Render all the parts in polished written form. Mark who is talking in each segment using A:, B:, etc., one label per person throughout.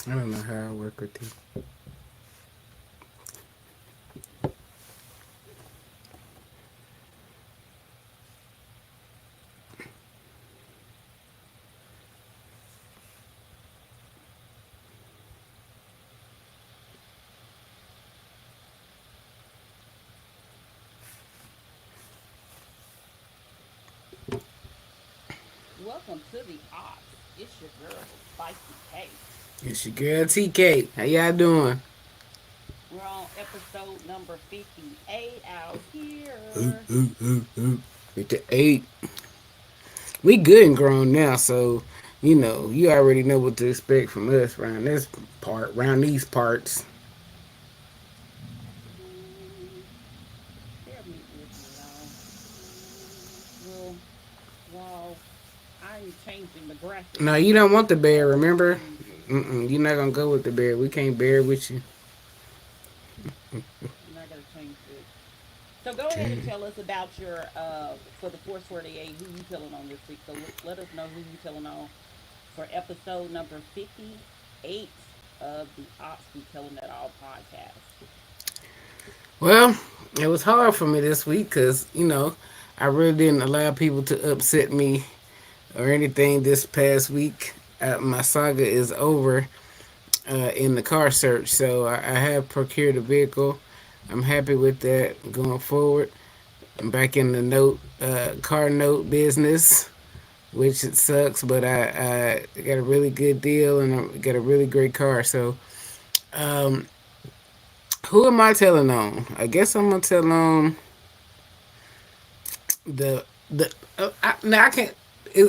A: I don't know how I work with you.
B: Welcome to the Ops. It's your girl, Spicy K.
A: It's your girl TK. How y'all doing?
B: We're on episode number 58 out
A: Ooh,
B: here.
A: ooh, ooh, ooh. With the eight. We good and grown now, so you already know what to expect from us around this part, around these parts.
B: Bear with me, y'all. Well, while I'm changing the graphic
A: No, you don't want the bear,
B: of the
A: remember?
B: music,
A: You're not gonna go with the bear. We can't bear with you.
B: I'm not going to change it. So go ahead and
A: Okay.
B: tell us about your, for the 448, who you telling on this week. So let us know who you telling on for episode number 58 of the Ops Be Telling That All podcast.
A: Well, it was hard for me this week because I really didn't allow people to upset me or anything this past week. My saga is over in the car search, so I have procured a vehicle. I'm happy with that going forward. I'm back in the car note business, which it sucks, but I got a really good deal and I got a really great car. So, um, who am I telling on? I guess I'm gonna tell on the. Now I can't.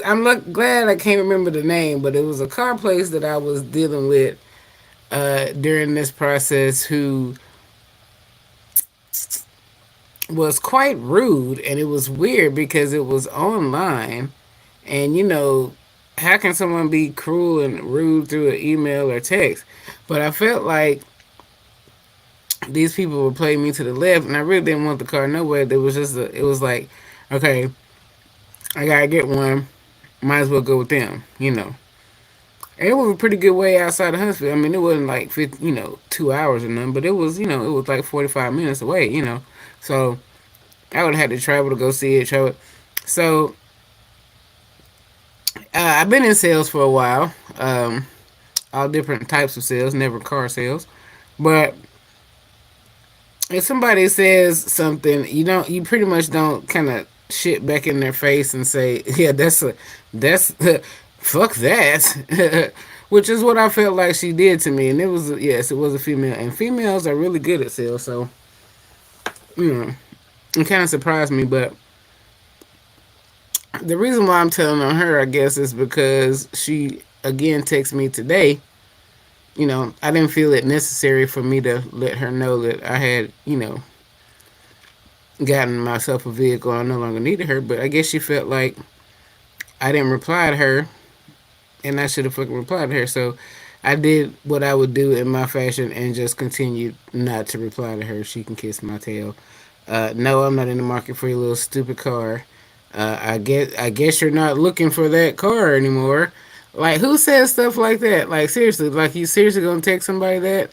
A: I'm glad I can't remember the name, but it was a car place that I was dealing with during this process who was quite rude, and it was weird because it was online, and how can someone be cruel and rude through an email or text? But I felt like these people were playing me to the left, and I really didn't want the car nowhere. There was it was like, okay, I gotta get one. Might as well go with them, And it was a pretty good way outside of Huntsville. I mean, it wasn't like 50, 2 hours or nothing, but it was, it was like 45 minutes away. So I would have had to travel to go see it. Travel. So I've been in sales for a while, all different types of sales, never car sales. But if somebody says something, you pretty much don't kind of shit back in their face and say, yeah, that's fuck that, which is what I felt like she did to me. And it was, yes, it was a female, and females are really good at sales, so you know, it kind of surprised me. But the reason why I'm telling on her, I guess, is because she again texted me today. I didn't feel it necessary for me to let her know that I had, gotten myself a vehicle. I no longer needed her, but I guess she felt like I didn't reply to her, and I should have fucking replied to her. So I did what I would do in my fashion and just continued not to reply to her. She can kiss my tail. No, I'm not in the market for your little stupid car. I guess you're not looking for that car anymore. Like, who says stuff like that? Like, seriously, like, you seriously gonna text somebody that?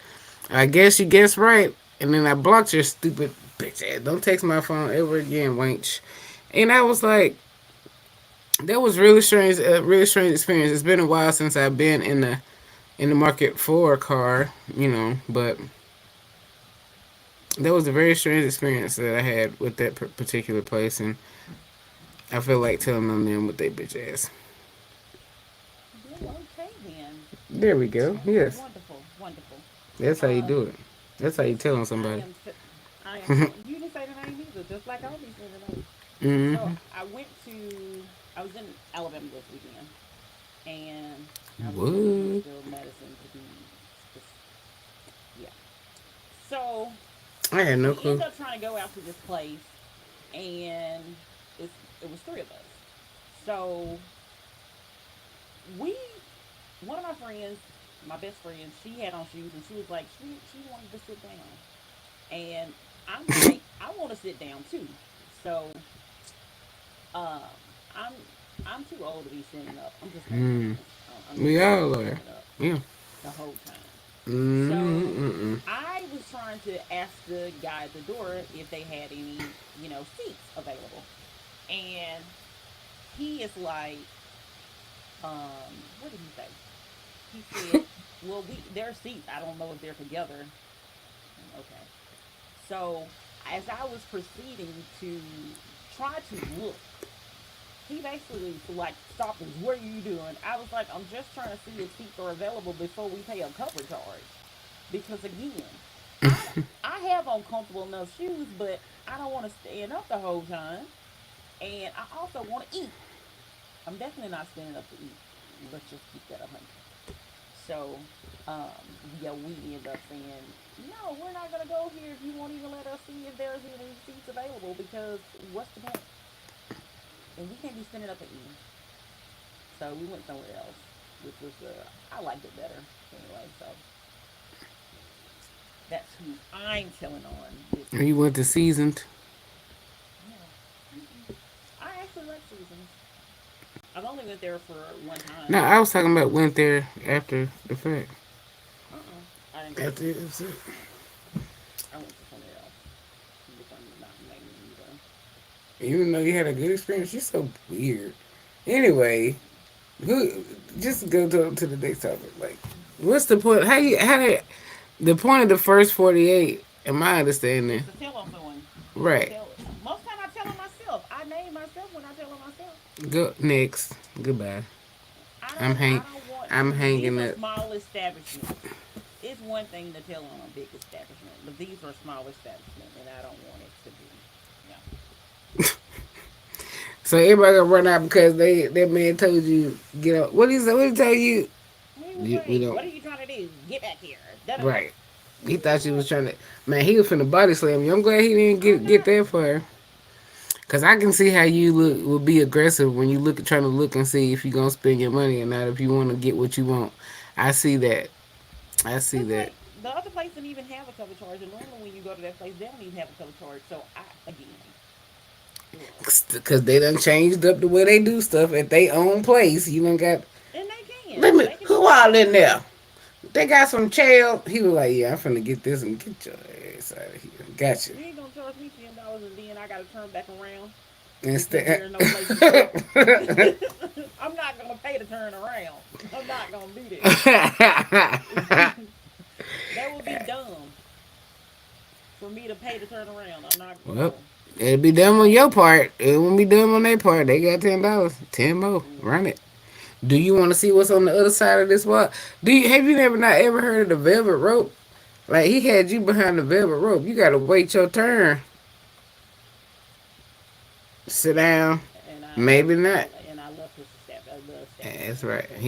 A: I guess you guessed right. And then I blocked your stupid bitch ass. Don't text my phone ever again, wench. And I was like, that was really strange. A really strange experience. It's been a while since I've been in the market for a car, but that was a very strange experience that I had with that particular place, and I feel like telling them with their bitch ass.
B: Well, okay then.
A: There we go. Yes,
B: Wonderful, wonderful.
A: that's how you do
B: Um,
A: it. That's how you
B: this
A: telling
B: week
A: somebody.
B: I am telling you didn't say the name either, just like I'll be saying the name. So
A: Mm-hmm.
B: I was in Alabama this weekend, and I was in
A: What?
B: Mobile, Madison to be specific. Yeah. So
A: I had no
B: we end
A: clue.
B: up trying to go out to this place, and it was three of us. So we one of my friends, my best friend, she had on shoes and she was like she wanted to sit down. And I'm like, I want to sit down too. So um I'm I'm too old to be standing up. I'm just gonna be
A: Mm.
B: honest. I'm
A: We
B: too old to
A: all
B: be
A: are.
B: standing up.
A: Yeah.
B: the whole time. So
A: Mm-mm.
B: I was trying to ask the guy at the door if they had any, seats available. And he is like, what did he say? He said, "Well, their seats. I don't know if they're together." Okay. So as I was proceeding to try to look, he basically like stopped us. What are you doing? I was like, I'm just trying to see if seats are available before we pay a cover charge. Because again, I I have on comfortable enough shoes, but I don't want to stand up the whole time, and I also want to eat. I'm definitely not standing up to eat. Let's just keep that 100. So, yeah, we end up saying, no, we're not gonna go here if you won't even let us see if there's any seats available. Because what's the point? And we can't be standing up and eating. So we went somewhere else, which was I liked it better anyway. So that's who I'm telling on this
A: You
B: week.
A: went to seasoned.
B: No, mm-mm. I actually like Seasons. I've only went there for one
A: No,
B: time.
A: I was talking about went there after the fact.
B: I didn't go to
A: After
B: Seasons.
A: it was
B: I went to somewhere else, which I'm not naming either.
A: even though you had a good experience, you're so weird. Anyway, who just go to the next topic. Like, what's the point? The point of the first 48? In my
B: Is
A: understanding,
B: to tell on someone. Is to
A: right?
B: tell. Most time I tell on myself. I name myself when I tell on myself.
A: Go next. Goodbye.
B: I
A: I'm
B: don't.
A: hang.
B: I don't want
A: I'm
B: to. These
A: hanging
B: are
A: up.
B: small establishments. It's one thing to tell on a big establishment, but these are small establishments, and I don't want it to be. No.
A: So everybody gonna run out because that man told you get up. What he say? What he tell you?
B: He was
A: We
B: like, "What
A: don't.
B: are you trying to do? Get back here!" Da da da.
A: Right. He
B: He was
A: thought you was
B: like,
A: trying to. Man, he was finna body slam you. I'm glad he didn't
B: "I'm
A: get
B: not."
A: there for her. Cause I can see how you look will be aggressive when you look trying to look and see if you gonna spend your money or not. If you want to get what you want, I see that. I see
B: Cause
A: that.
B: like the other place didn't even have a cover charge, and normally when you go to that place, they don't even have a cover charge. So I again, ugh.
A: Cause they done changed up the way they do stuff at their own place. You done got.
B: And they
A: Let
B: can,
A: me.
B: they can
A: Who
B: do
A: all in
B: that.
A: there? They got some chair. He was like, "Yeah, I'm finna get this and get your ass out of here." Gotcha.
B: You ain't gonna charge me $10, and then I gotta turn back around because
A: Instead,
B: there's no place to sit. I'm not gonna pay to turn around. I'm not gonna do that. That would be dumb for me to pay to turn around. I'm not.
A: well,
B: No,
A: it'll be done on your part. It won't be done on their part. They got $10. 10 more. Run
B: no.
A: it. Do you want to see what's on the other side of this wall? Have you never not ever heard of the velvet rope? Like he had you behind the velvet rope. You gotta wait your turn. Sit down.
B: And I left.
A: Maybe not.
B: And I left the
A: That's
B: establishment
A: right.
B: because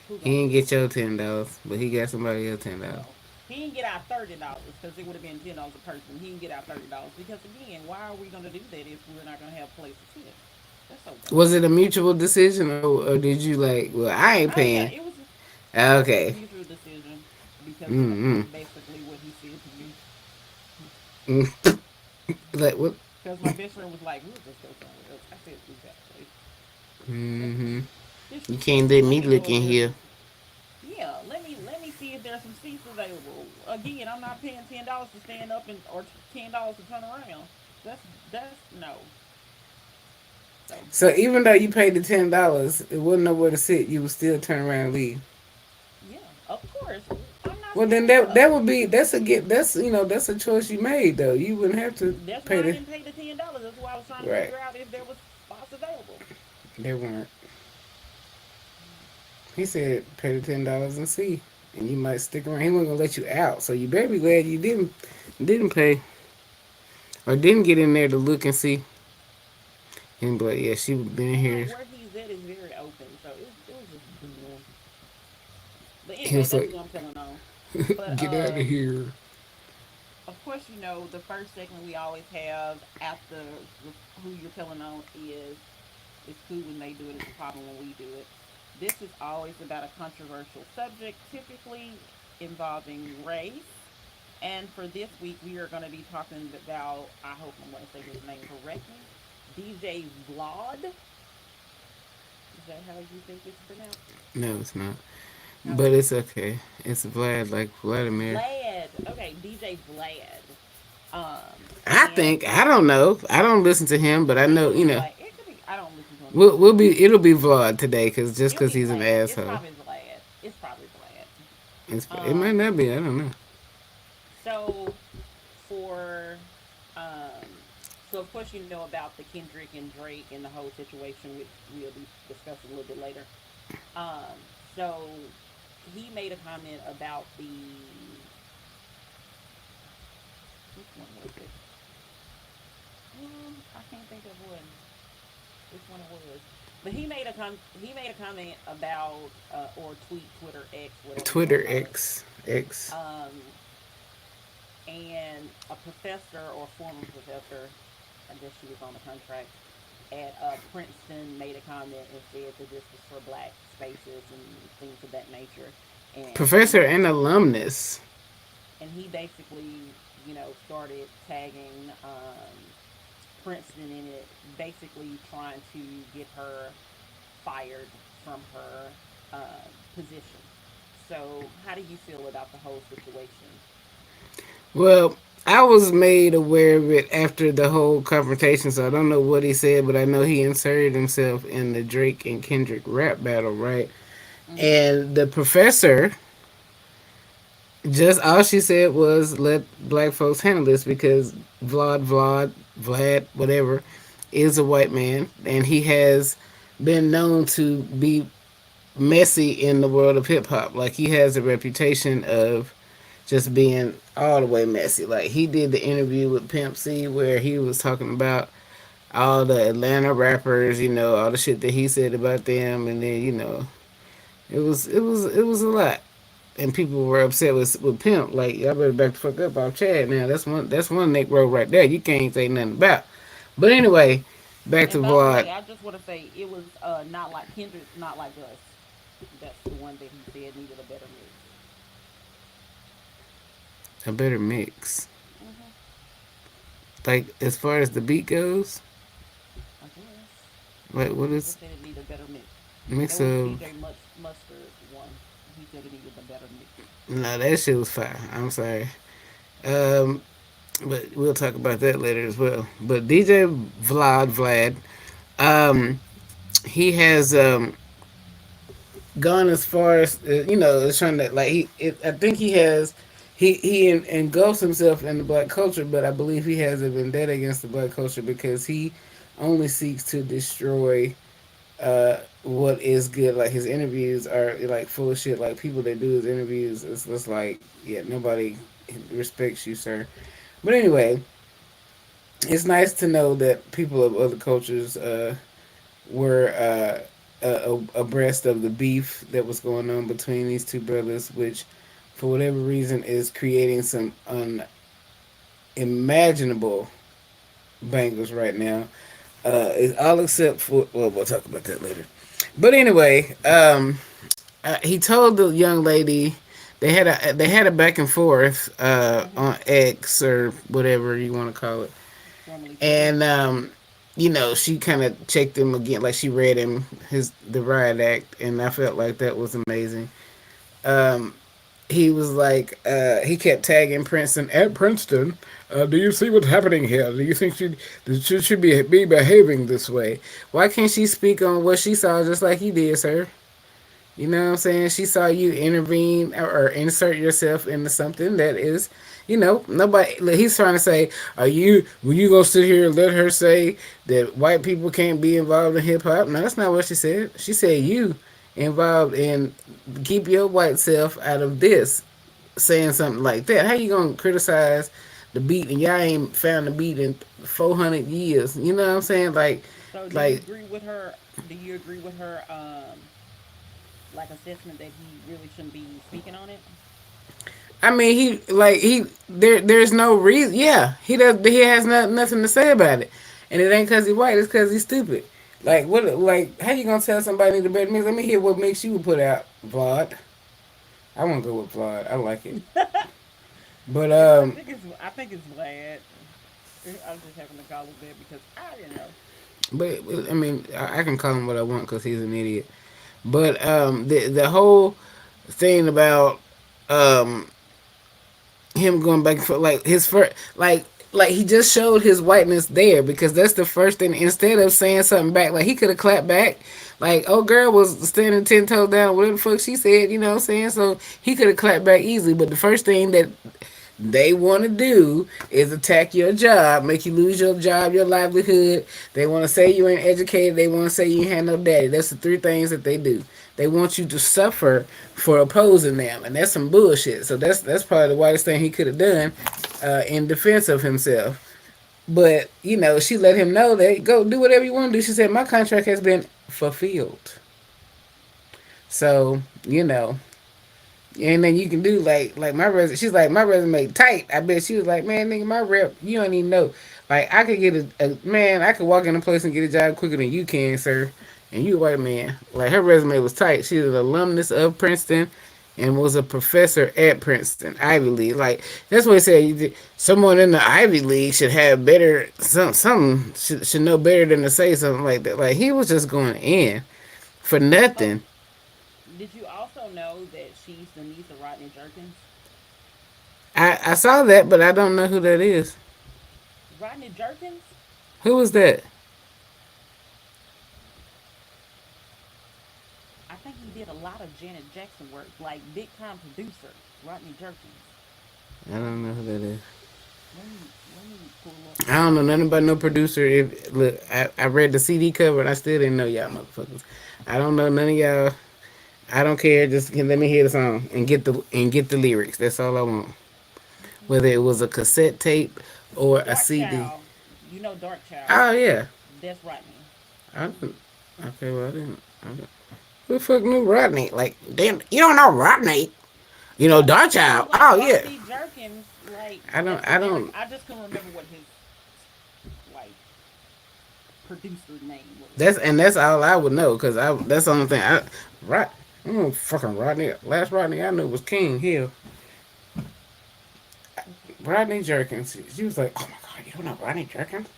B: who
A: He
B: gonna
A: ain't
B: do
A: get
B: it?
A: your $10, but he got somebody else $10.
B: No, he didn't get out $30 because it would have been $10 a person. He didn't get out $30 because again, why are we gonna do that if we're not gonna have a place to sit? That's so
A: Was
B: dumb.
A: it a mutual decision, or did you like? Well, I ain't
B: Oh yeah,
A: paying.
B: it was a
A: Okay.
B: mutual decision because
A: Mm-hmm.
B: basically what he said to me.
A: Mm. Like what?
B: Because my best friend was like, "We'll just go somewhere else." I said, "We got a place. That's
A: Mm-hmm. You can't
B: disrespectful.
A: let
B: Let
A: me
B: me go
A: look
B: over
A: in
B: there.
A: here.
B: Yeah, let me see if there's some seats available. Again, I'm not paying $10 to stand up and or $10 to turn around. That's no. So
A: So even though you paid the $10, it wasn't nowhere to sit. You would still turn around and leave.
B: yeah, of course, I'm not
A: Well, then
B: standing
A: that
B: up.
A: that would be that's that's a choice you made though. You wouldn't have to
B: That's
A: pay
B: why I
A: the
B: didn't pay the $10. That's why I was trying to
A: right.
B: figure out if there was spots available.
A: They weren't. He said pay the $10 and see, and you might stick around. He wasn't gonna let you out, so you better be glad you didn't pay or didn't get in there to look and see. And but yeah, she been
B: And like
A: here.
B: where he's at is very open, so it was just dumb. But
A: He
B: anyway,
A: was
B: that's
A: like,
B: who I'm telling on. But
A: "Get out of here."
B: of course, the first segment we always have after who you're telling on is it's cool when they do it, it's a problem when we do it. This is always about a controversial subject, typically involving race. And for this week, we are going to be talking about, I hope I'm going to say his name correctly, DJ Vlad. Is that how you think it's pronounced?
A: No, it's not.
B: How's
A: but
B: it?
A: it's okay. It's Vlad, like Vladimir.
B: Vlad. Okay, DJ Vlad.
A: I
B: And
A: think I don't know. I don't listen to him, but I
B: it
A: know
B: could be
A: you know.
B: Vlad. It could be. I don't listen to him either.
A: We'll be it'll be Vlad today, cause just
B: It'll
A: cause
B: be
A: he's an
B: Vlad. It's
A: asshole.
B: probably Vlad. It's probably Vlad.
A: It might
B: Um.
A: not be. I don't know.
B: So for so of course you know about the Kendrick and Drake and the whole situation, which we'll be discussing a little bit later. So he made a comment about the which one was it? I can't think of which one it was. But he made a comment about or tweet Twitter X whatever you want to
A: Twitter
B: call it.
A: X.
B: Um, and a professor or former professor, I guess she was on the contract at Princeton, made a comment and said that this was for black spaces and things of that nature. And
A: Professor and alumnus.
B: he basically, started tagging Princeton in it, basically trying to get her fired from her position. So, how do you feel about the whole situation?
A: Well, I was made aware of it after the whole confrontation, so I don't know what he said, but I know he inserted himself in the Drake and Kendrick rap battle, right?
B: Mm-hmm.
A: And the professor, just all she said was let black folks handle this because Vlad, whatever, is a white man, and he has been known to be messy in the world of hip hop. Like he has a reputation of just being all the way messy. Like he did the interview with Pimp C where he was talking about all the Atlanta rappers, all the shit that he said about them, and then it was a lot, and people were upset with Pimp. Like y'all better back the fuck up off Chad. Now that's one Nick Rowe right there. You can't say nothing about. But anyway, back to
B: And by the
A: Vlad.
B: way, I just want to say it was not like Kendrick's not like us. That's the one that he said needed a better mix.
A: A better mix.
B: Hmm.
A: Like as far as the beat goes,
B: I guess.
A: like what
B: He
A: is
B: just said it needed a better mix. That
A: mix
B: was the
A: of.
B: DJ Mustard one. He said it needed a better mix.
A: No, that shit was fire. I'm sorry. Um, but we'll talk about that later as well. But DJ Vlad, um, he has gone as far as is trying to like I think he has he engulfs himself in the black culture, but I believe he has a vendetta against the black culture because he only seeks to destroy what is good. Like his interviews are like full of shit. Like people that do his interviews, it's like yeah, nobody respects you, sir. But anyway, it's nice to know that people of other cultures were abreast of the beef that was going on between these two brothers, which, for whatever reason, is creating some unimaginable bangers right now. It's all except for well, we'll talk about that later. But anyway, he told the young lady they had a back and forth
B: Mm-hmm.
A: on X or whatever you want to call it,
B: Formerly Twitter.
A: and she kind of checked him again, like she read him the riot act, and I felt like that was amazing. Um, he was like, he kept tagging Princeton at Princeton. Do you see what's happening here? Do you think she should be behaving this way? Why can't she speak on what she saw just like you did, sir? You know what I'm saying? She saw you intervene or insert yourself into something that is, nobody. He's trying to say, were you gonna sit here and let her say that white people can't be involved in hip hop? No, that's not what she said. She said you involved in keep your white self out of this, saying something like that. How you gonna criticize the beat and y'all ain't found the beat in 400 years? You know what I'm saying?
B: So, do you
A: Like
B: agree with her? Do you agree with her? Like assessment that he really shouldn't be speaking on it.
A: I mean, there's no reason. Yeah, he has nothing to say about it, and it ain't because he's white. It's because he's stupid. Like what? Like how you gonna tell somebody need a better mix? Let me hear what mix you would put out, Vlad. I want to go with Vlad. I like it, but
B: I think it's Vlad. I'm just having to call him that because I didn't know.
A: I mean, I can call him what I want because he's an idiot. But the whole thing about um him going back and forth, like his first, like he just showed his whiteness there because that's the first thing. Instead of saying something back, like he could have clapped back. Like, oh, girl was standing 10 toes down, whatever the fuck she said, you know what I'm saying? So he could have clapped back easily. But the first thing that they want to do is attack your job, make you lose your job, your livelihood. They want to say you ain't educated. They want to say you ain't had no daddy. That's the three things that they do. They want you to suffer for opposing them, and that's some bullshit. So that's probably the whitest thing he could have done in defense of himself. But she let him know that go do whatever you want to do. She said my contract has been fulfilled. So and then you can do like my resume. She's like my resume tight. I bet she was like, man, nigga, my rep. You don't even know. Like I could get a man. I could walk in a place and get a job quicker than you can, sir. And you a white man. Like her resume was tight. She was an alumnus of Princeton, and was a professor at Princeton, Ivy League. Like that's what he said. Someone in the Ivy League should have better some should know better than to say something like that. Like he was just going in for
B: Oh,
A: nothing.
B: did you also know that she's the niece of Rodney Jerkins?
A: I saw that, but I don't know who that is.
B: Rodney Jerkins,
A: Who was that?
B: I think he did a lot of Janet Jackson work, like big time producer. Rodney Jerkins.
A: I don't know who that is.
B: Let me pull up
A: I don't know
B: his.
A: nothing about no producer. If look, I read the CD cover and I still didn't know y'all motherfuckers. I don't know none of y'all. I don't care. Just let me hear the song and get the lyrics. That's all I want. Whether it was a cassette tape or a
B: Dark
A: CD.
B: Child. You know Dark Child.
A: Oh yeah.
B: That's Rodney.
A: I didn't. Okay, well I didn't. Who the fuck knew Rodney? Like, damn, you don't know Rodney. You know
B: Yeah,
A: Dutch
B: he was
A: Child.
B: like
A: Oh yeah.
B: Rodney Jerkins, like
A: I don't.
B: as a
A: I
B: lyric.
A: don't.
B: I just couldn't remember what his like producer name was.
A: That's all I would know because that's the only thing right. Fucking Rodney. Last Rodney I knew was King Hill.
B: Okay,
A: Rodney Jerkins. She was like, oh my god, you don't know Rodney Jerkins?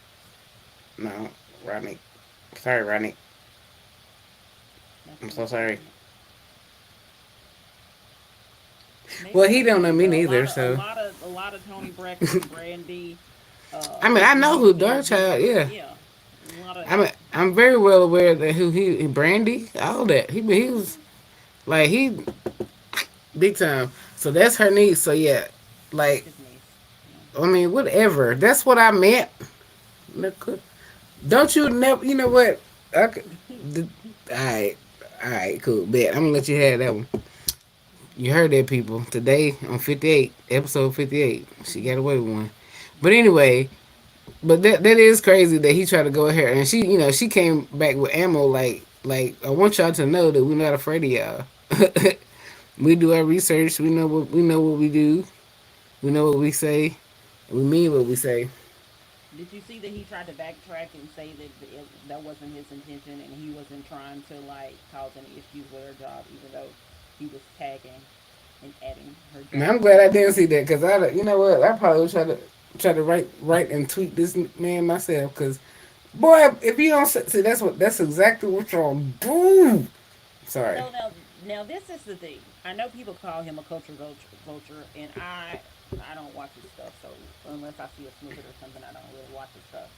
A: No, Rodney. Sorry, Rodney.
B: that's
A: I'm
B: what
A: so
B: I'm
A: sorry.
B: saying. Maybe
A: Well,
B: I
A: he don't know
B: did,
A: me
B: but
A: neither. So
B: a lot of Tony Braxton, Brandy,
A: I mean, I
B: Whitney
A: know who
B: Houston,
A: Dark
B: Aretha.
A: Child. Yeah.
B: Yeah, a lot of.
A: I'm very well aware that who he Brandy all that he was
B: Mhm.
A: like he big time. So that's her niece. So yeah,
B: That's
A: like
B: his niece. Yeah.
A: I mean whatever. That's what I meant. Don't you never? You know what? Okay. All right. All right. Cool. Bet. I'm gonna let you have that one. You heard that, people. Today on 58, episode 58, she got away with one. But anyway, but that is crazy that he tried to go ahead and she came back with ammo like I want y'all to know that we're not afraid of y'all. We do our research. We know what we do. We know what we say. We mean what we say.
B: Did you see that he tried to backtrack and say that that wasn't his intention and he wasn't trying to like cause any issues with her job, even though he was tagging and adding her
A: Man,
B: job
A: I'm
B: to
A: glad
B: his
A: I didn't see
B: resume?
A: that because you know what, I probably would try to write and tweet this man myself because boy, if you don't see that's exactly what y'all do. Sorry.
B: So now this is the thing. I know people call him a culture vulture, and I don't watch his stuff. So unless I see a snippet or something, I don't really watch his stuff.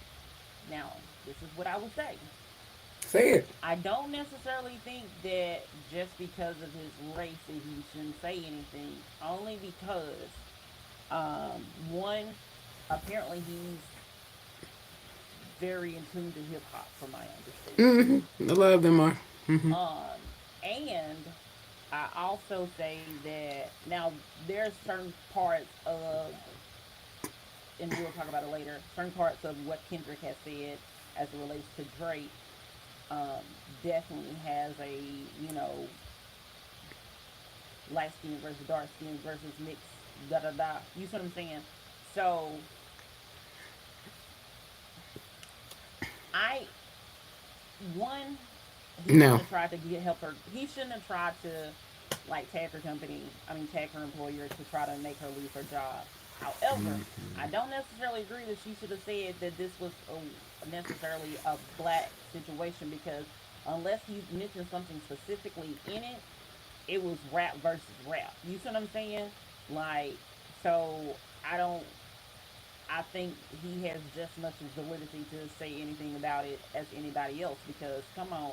B: Now this is what I will say.
A: Say it.
B: I don't necessarily think that just because of his race that he shouldn't say anything. Only because one, apparently he's very in tune to hip hop, from my understanding.
A: A lot of them are.
B: And I also say that now there's certain parts of, and we'll talk about it later, certain parts of what Kendrick has said as it relates to Drake definitely has a, light skin versus dark skin versus mixed, da da da. You see what I'm saying? So I, one, he shouldn't
A: No.
B: have tried to get help her. He shouldn't have tried to like tag her company. I mean, tag her employer to try to make her lose her job. However, I don't necessarily agree that she should have said that this was necessarily a black situation because unless he mentioned something specifically in it, it was rap versus rap. You see what I'm saying? Like, so I don't. I think he has just much validity to say anything about it as anybody else because come on,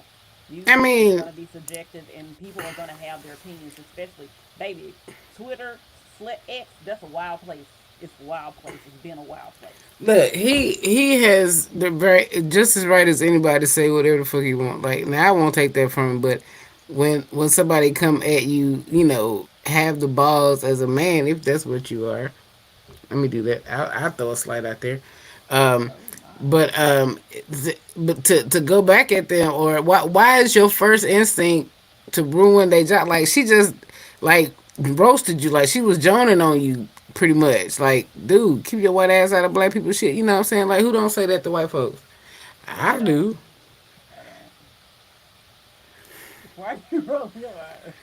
A: I
B: music is
A: mean,
B: going to be subjective and people are going to have their opinions, especially baby Twitter slit X. That's a wild place. It's a wild place. It's been a wild place.
A: look, he has the very just as right as anybody to say whatever the fuck he want. Like now, I won't take that from him, but when somebody come at you, have the balls as a man, if that's what you are. Let me do that. I'll throw a slide out there. Um,
B: Oh my.
A: but to go back at them, or why is your first instinct to ruin their job? Like she just like roasted you, like she was joning on you pretty much. Like, dude, keep your white ass out of black people shit. You know what I'm saying? Like, who don't say that to white folks?
B: I
A: I
B: don't.
A: do.
B: I don't. Why you roll your eyes?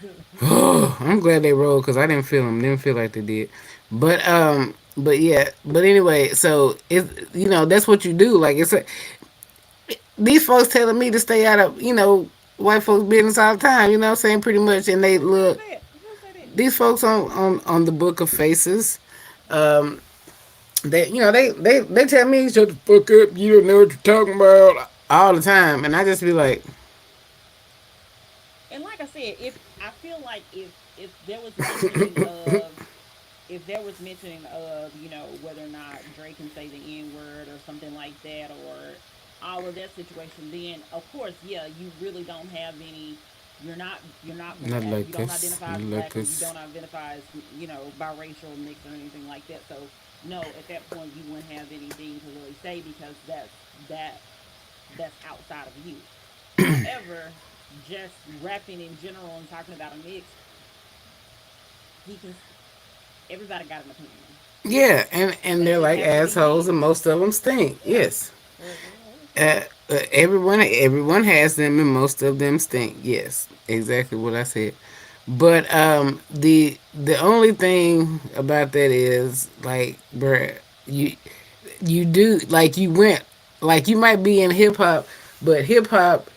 A: I'm glad they rolled because I didn't feel them. Didn't feel like they did. But yeah. But anyway, so that's what you do. Like these folks telling me to stay out of white folks business all the time. You know what I'm saying? Pretty much, and they
B: Who said
A: look
B: that? Who said that?
A: these folks on the Book of Faces. Um, they tell me shut the fuck up. You don't know what you're talking about all the time, and I just be like,
B: And like I said, if I feel like if there was mentioning of if there was mentioning of whether or not Drake can say the N word or something like that or all of that situation, then of course, yeah, you really don't have any. You're not
A: not
B: black.
A: like
B: You don't
A: this,
B: identify
A: not
B: as
A: like
B: black, and you
A: this.
B: don't identify as biracial, mixed, or anything like that. So no, at that point, you wouldn't have anything to really say because that that's outside of you. However, just rapping in general and talking about a mix, he can. Everybody got an opinion.
A: Yeah, and
B: That
A: they're
B: just
A: like
B: has to be
A: assholes, and
B: his.
A: most of them stink.
B: Yeah.
A: Yes.
B: Exactly.
A: Everyone has them, and most of them stink. Yes, exactly what I said. But the only thing about that is like, bruh, you do like you went like you might be in hip hop, but hip hop,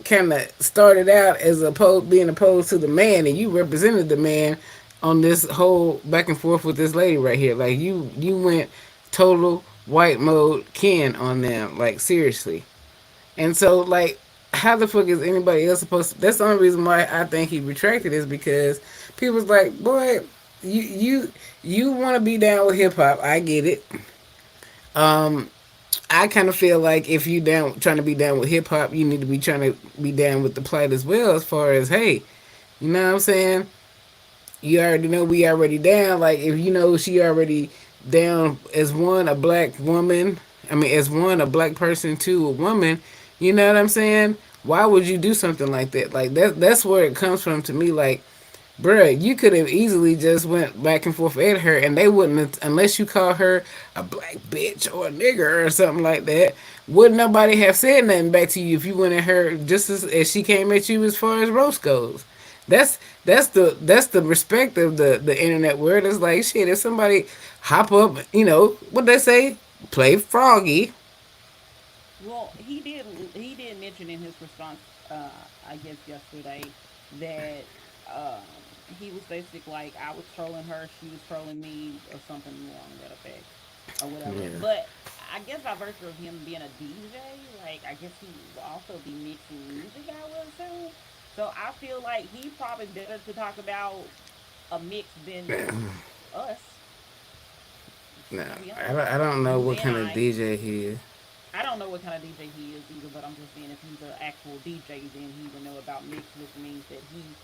A: kind of started out as being opposed to the man, and you represented the man on this whole back and forth with this lady right here. Like you went total white mode Ken on them, like seriously. And so like, how the fuck is anybody else supposed to? That's the only reason why I think he retracted is because people's like, boy, you want to be down with hip hop. I get it. Um, I kind of feel like if you down trying to be down with hip hop, you need to be trying to be down with the plight as well. As far as hey, you know what I'm saying? You already know we already down. Like if you know she already down as one a black woman. I mean, as one a black person, two a woman. You know what I'm saying? Why would you do something like that? Like that's where it comes from to me. Like bruh, you could have easily just went back and forth at her, and they wouldn't unless you call her a black bitch or a nigger or something like that. Wouldn't nobody have said nothing back to you if you went at her just as she came at you as far as roast goes? That's that's the respect of the internet word. It's like shit. If somebody hop up, what they say, play froggy.
B: Well, he did mention in his response, I guess yesterday, that he was basically like I was trolling her, she was trolling me, or something along that effect, or whatever.
A: Yeah.
B: But I guess by virtue of him being a DJ, like I guess he will also be mixing music. I would assume. So I feel like he probably better to talk about a mix than us.
A: No,
B: I'll be
A: I
B: honest.
A: don't, I don't know
B: You
A: what
B: and
A: kind of
B: I.
A: DJ he is.
B: I don't know what kind of DJ he is either, but I'm just saying if he's an actual DJ, then he would know about mix, which means that he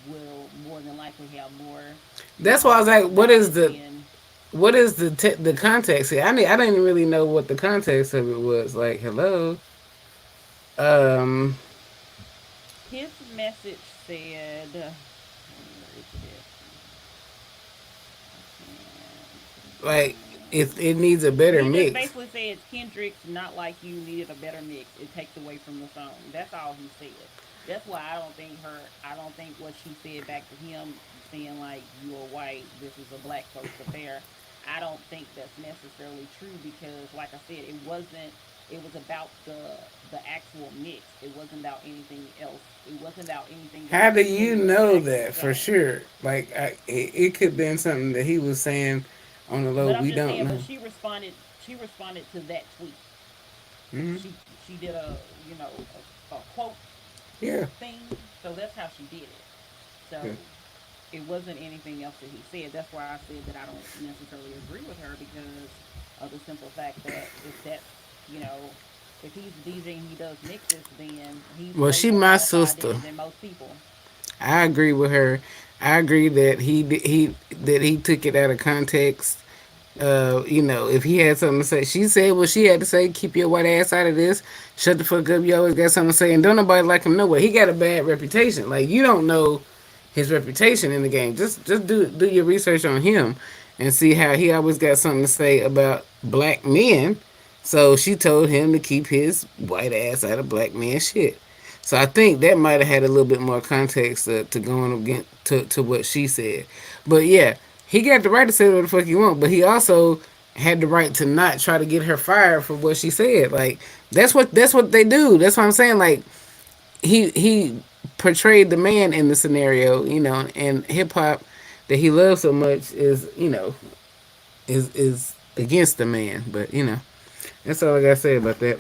B: will more than likely have more,
A: That's why I was like,
B: knowledge in.
A: what is the context here? I didn't really know what the context of it was. Like, hello, um,
B: His message said, where is it at? I can't.
A: like it needs a better
B: He just
A: mix.
B: basically said Kendrick's not like you needed a better mix. It takes away from the song. That's all he said. That's why I don't think what she said back to him saying like you are white, this is a black folks affair. I don't think that's necessarily true because like I said, it wasn't. It was about the actual mix. It wasn't about anything else. It wasn't about anything that
A: How do you
B: Kenny was
A: know
B: actually
A: that for
B: saying.
A: sure? Like, it could have been something that he was saying on the low.
B: But I'm
A: We
B: just
A: don't
B: saying.
A: know.
B: But she responded. She responded to that tweet.
A: Hmm.
B: She did a a quote
A: Yeah.
B: thing. So that's how she did it.
A: Yeah.
B: So it wasn't anything else that he said. That's why I said that I don't necessarily agree with her because of the simple fact that if that's if he's the DJ and he does mixes, then he's
A: Well,
B: way
A: she
B: more
A: my
B: qualified
A: sister.
B: than most people.
A: I agree with her. I agree that he took it out of context. If he had something to say, she said what she had to say. Keep your white ass out of this. Shut the fuck up. You always got something to say, and don't nobody like him nowhere. He got a bad reputation. Like you don't know his reputation in the game. Just do your research on him, and see how he always got something to say about black men. So she told him to keep his white ass out of black men shit. So I think that might have had a little bit more context to going against to what she said. But yeah, he got the right to say what the fuck he want, but he also had the right to not try to get her fired for what she said. Like that's what they do. That's what I'm saying. Like he portrayed the man in the scenario, and hip hop that he loves so much is against the man. But that's all I gotta say about that.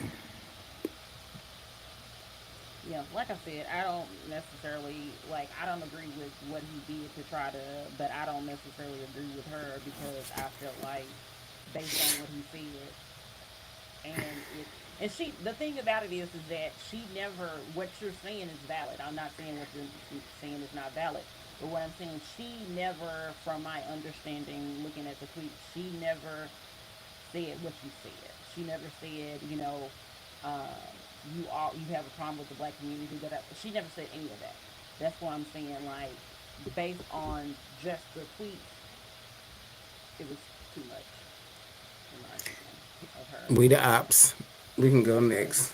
B: Yeah, like I said, I don't necessarily I don't agree with what he did to try to, but I don't necessarily agree with her because I felt like based on what he said, and she the thing about it is that she never what you're saying is valid. I'm not saying what you're saying is not valid, but what I'm saying, she never, from my understanding looking at the tweet, she never said what you said. She never said, you have a problem with the black community. That she never said any of that. That's why I'm saying, like, based on just the tweets, it was too much, in my opinion, of her.
A: We the ops. We can go
B: Okay,
A: next.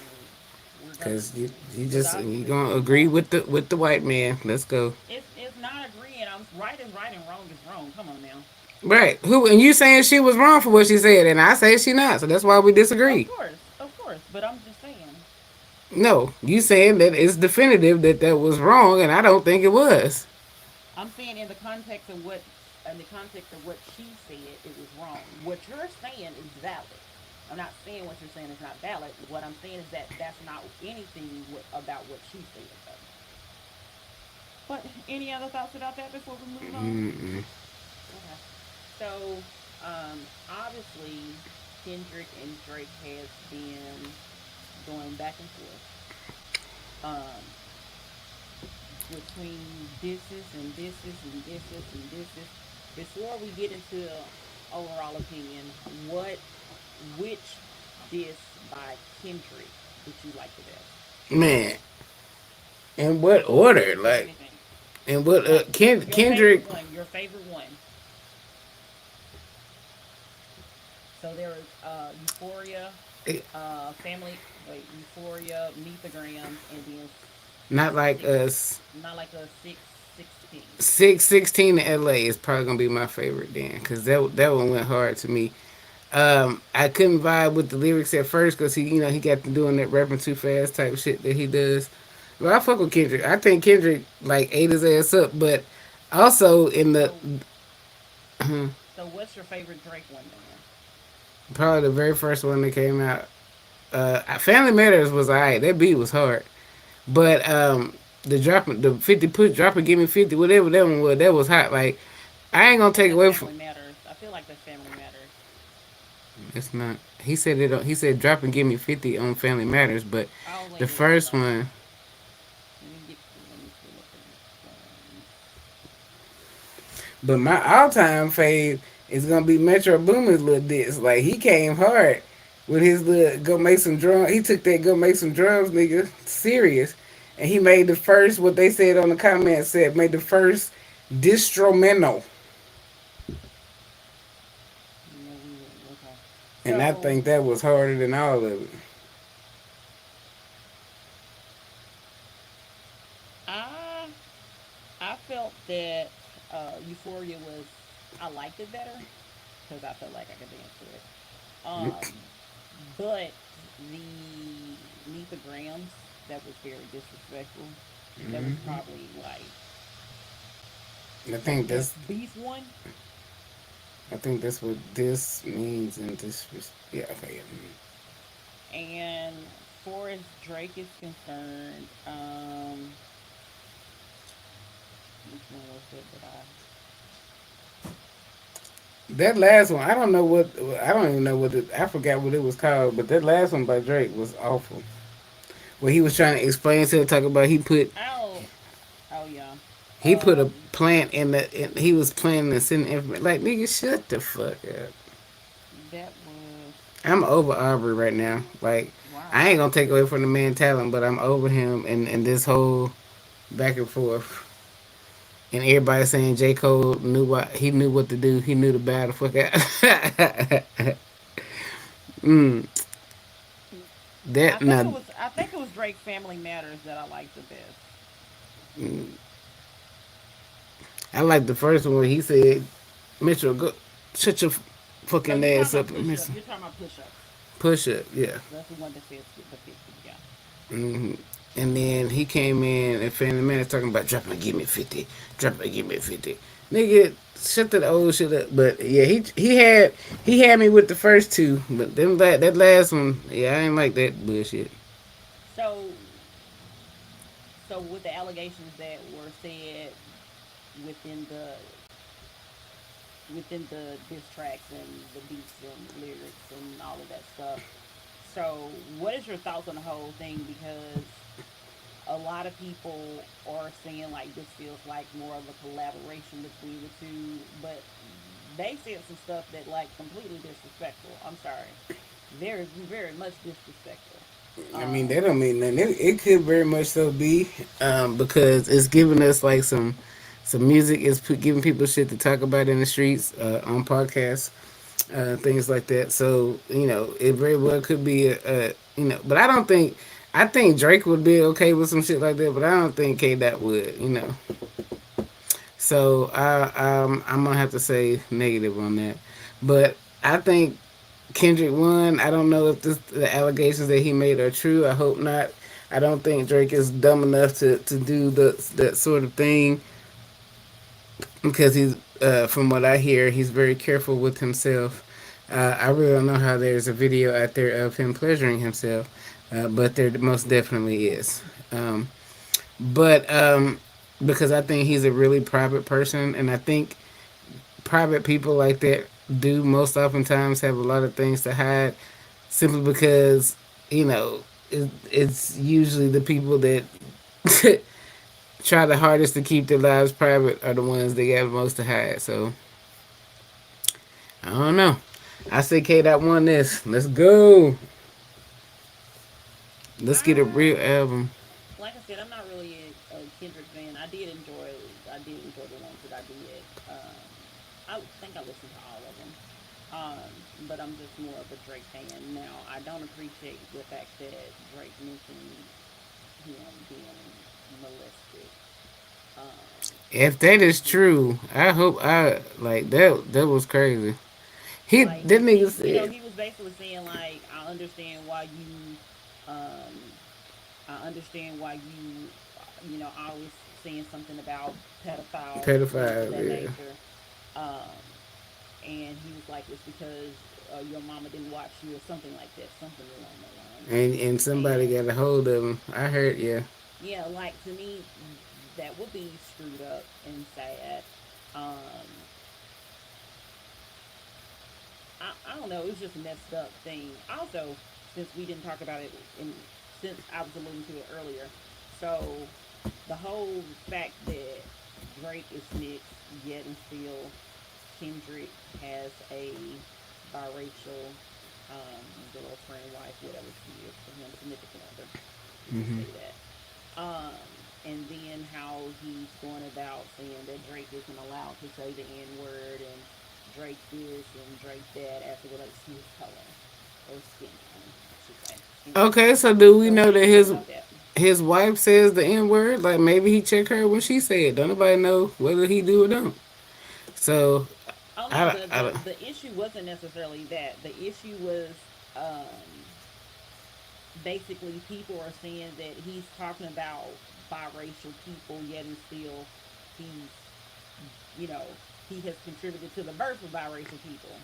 B: we're gonna
A: Cause you
B: without
A: gonna agree with the white man. Let's go.
B: it's not agreeing. I'm right is right and wrong is wrong. Come on now.
A: Right. Who and you saying she was wrong for what she said, and I say she not. So that's why we disagree.
B: Of course, but I'm just saying.
A: No, you saying that it's definitive that that was wrong, and I don't think it was.
B: I'm saying in the context of what she said, it was wrong. What you're saying is valid. I'm not saying what you're saying is not valid. What I'm saying is that that's not anything about what she said, though. But any other thoughts about that before we move on? Okay. So, obviously, Kendrick and Drake has been going back and forth between disses and disses and disses and disses. Before we get into overall opinion, which diss by Kendrick did you like the best?
A: Man, in what order?
B: What do
A: Like,
B: you think?
A: and what
B: Like your favorite
A: Kendrick?
B: one, your favorite one. So there was Euphoria, Euphoria, Meet the Grams, and then
A: Not like
B: six,
A: us.
B: not like a 616.
A: 616 to LA is probably gonna be my favorite then, cause that one went hard to me. I couldn't vibe with the lyrics at first because he got to doing that rapping too fast type shit that he does. But I fuck with Kendrick. I think Kendrick like ate his ass up, but also in the
B: So so what's your favorite Drake one then?
A: probably the very first one that came out, Family Matters was alright. That beat was hard, but the 50 put drop and give me 50 whatever that one was, that was hot. Like I ain't
B: I
A: gonna
B: think
A: take
B: that's
A: away from.
B: Family Matters. I feel like that's Family Matters.
A: It's not. He said it. He said drop and give me 50 on Family Matters, but
B: Oh
A: the
B: wait, hold
A: first
B: on.
A: one.
B: Let me pull up the ones.
A: But my all-time fave is gonna be Metro Boomin's little diss. Like he came hard with his little go make some drums. He took that go make some drums nigga serious, and he made the first what they said on the comments said made the first distromental,
B: No, we wouldn't. Okay.
A: and I
B: So
A: think that was harder than all of it.
B: I I felt that Euphoria was I liked it better because I felt like I could dance to it. Um, but the Meet the Grams, that was very disrespectful. That was
A: Hmm.
B: probably like
A: I
B: the
A: think
B: best
A: that's
B: beef one.
A: I think that's what this means in this. Yeah, okay.
B: And far as Drake is concerned, which one was it that I?
A: That last one, I don't know what. I don't even know what it. I forgot what it was called. But that last one by Drake was awful. Where he was trying to explain to talk about
B: Oh, oh yeah.
A: he put a
B: Um,
A: plant in he was planting and sending information. Like nigga, shut the fuck up.
B: that was
A: I'm over Aubrey right now. Like I
B: wow.
A: ain't gonna take away from the man talent, but I'm over him and this whole back and forth. And everybody saying J. Cole knew what he knew what to do. He knew to bow the fuck out. mm, that now,
B: I think it was Drake Family Matters that I liked the best.
A: I like the first one where he said, "Mitchell, go shut your
B: Oh,
A: fucking
B: you're
A: ass
B: talking
A: up
B: about
A: and
B: push up.
A: miss
B: You're talking about push ups.
A: push up." Yeah.
B: That's the one that says the 50. Yeah.
A: Hmm. And then he came in and Fanny Man is talking about drop and give me 50, drop and give me 50. Nigga, shut that old shit up. But yeah, he had me with the first two, but that last one, yeah, I ain't like that bullshit.
B: So so with the allegations that were said within the within the diss tracks and the beats and lyrics and all of that stuff. So what is your thoughts on the whole thing? Because a lot of people are saying like this feels like more of a collaboration between the two, but they said some stuff that like completely disrespectful. I'm sorry, very very much disrespectful.
A: I mean, that
B: Um,
A: don't mean nothing. It could very much so be because it's giving us like some music. It's giving people shit to talk about in the streets on podcasts, things like that. So it very well could be but I don't think. I think Drake would be okay with some shit like that, but I don't think K Dot would. So I'm gonna have to say negative on that. But I think Kendrick won. I don't know if the allegations that he made are true. I hope not. I don't think Drake is dumb enough to do that sort of thing because from what I hear, he's very careful with himself. I really don't know how there's a video out there of him pleasuring himself, but there most definitely is. But because I think he's a really private person, and I think private people like that do most oftentimes have a lot of things to hide simply because it's usually the people that try the hardest to keep their lives private are the ones that got the most to hide. So I don't know. I say K Dot won this. Let's go. Let's get a
B: I
A: real album.
B: like I said, I'm not really a Kendrick fan. I did enjoy the ones that I did. I think I listened to all of them. But I'm just more of a Drake fan now. I don't appreciate the fact that Drake mentioned him being molested.
A: If that is
B: He
A: true, I hope I like that. That was crazy.
B: like
A: That nigga said
B: he was basically saying like I understand why you um I understand why always saying something about pedophiles or things of
A: pedophiles.
B: that
A: Yeah.
B: nature. Um, and he was like, it's because your mama didn't watch you or something like that, something along that lines.
A: And somebody
B: And
A: got a hold of him. I heard. Yeah.
B: yeah, like to me, that would be screwed up and sad. Um, I don't know. It was just a messed up thing. Also, since we didn't talk about it, and since I was alluding to it earlier, so the whole fact that Drake is mixed, yet and still Kendrick has a biracial girlfriend, wife, whatever she is for him, significant other. We'll just say that. And then how he's going about saying that Drake isn't allowed to say the N word and Drake this and Drake that as it relates to his color or skin tone, I should say, skin color.
A: Okay, so do we
B: So,
A: know
B: how do
A: that
B: you feel about that?
A: his wife says the N word? Like maybe he check her when she said. Don't nobody know whether he do or don't. So
B: Oh no,
A: I don't.
B: the issue wasn't necessarily that. The issue was um basically people are saying that he's talking about biracial people, yet and still he's, you know, he has contributed to the birth of biracial people.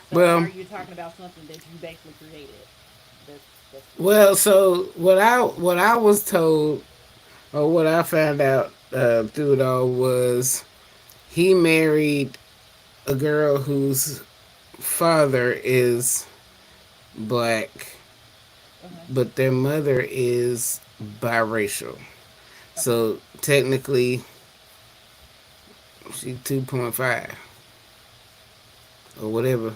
B: So how are
A: Well,
B: you talking about something that you basically created? That's weird.
A: so what I was told or what I found out through it all was he married a girl whose father is black,
B: Okay.
A: but their mother is biracial.
B: Okay.
A: So technically, she's 2.5 or whatever,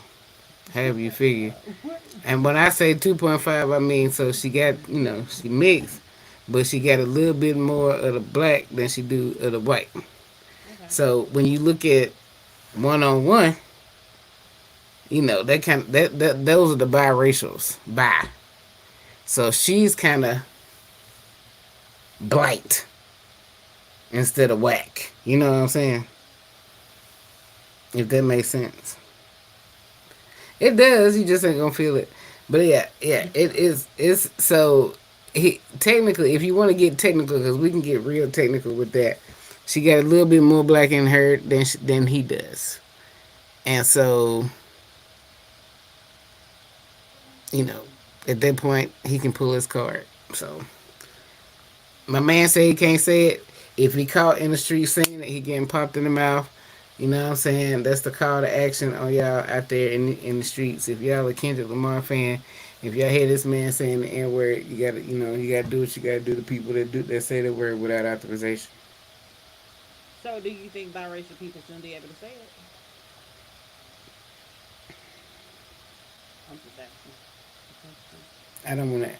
B: Two
A: have you
B: point
A: figure.
B: five. What?
A: And when I say 2.5, I mean so she got, she mixed, but she got a little bit more of the black than she do of the white.
B: Okay.
A: So when you look at one on one, that kind of, that those are the biracials. Bi. So she's kind of blight instead of whack. You know what I'm saying? If that makes sense. It does. You just ain't gonna feel it. But yeah, yeah, it is. It's so he technically, if you want to get technical, because we can get real technical with that. She got a little bit more black in her than he does, and so you know, at that point he can pull his card. So my man say he can't say it. If he caught in the street saying it, he getting popped in the mouth. You know what I'm saying? That's the call to action on y'all out there in the streets. If y'all a Kendrick Lamar fan, if y'all hear this man saying the N word, you gotta do what you gotta do to people that say the word without authorization.
B: So do you think biracial people shouldn't be able to say it? I'm just asking a question.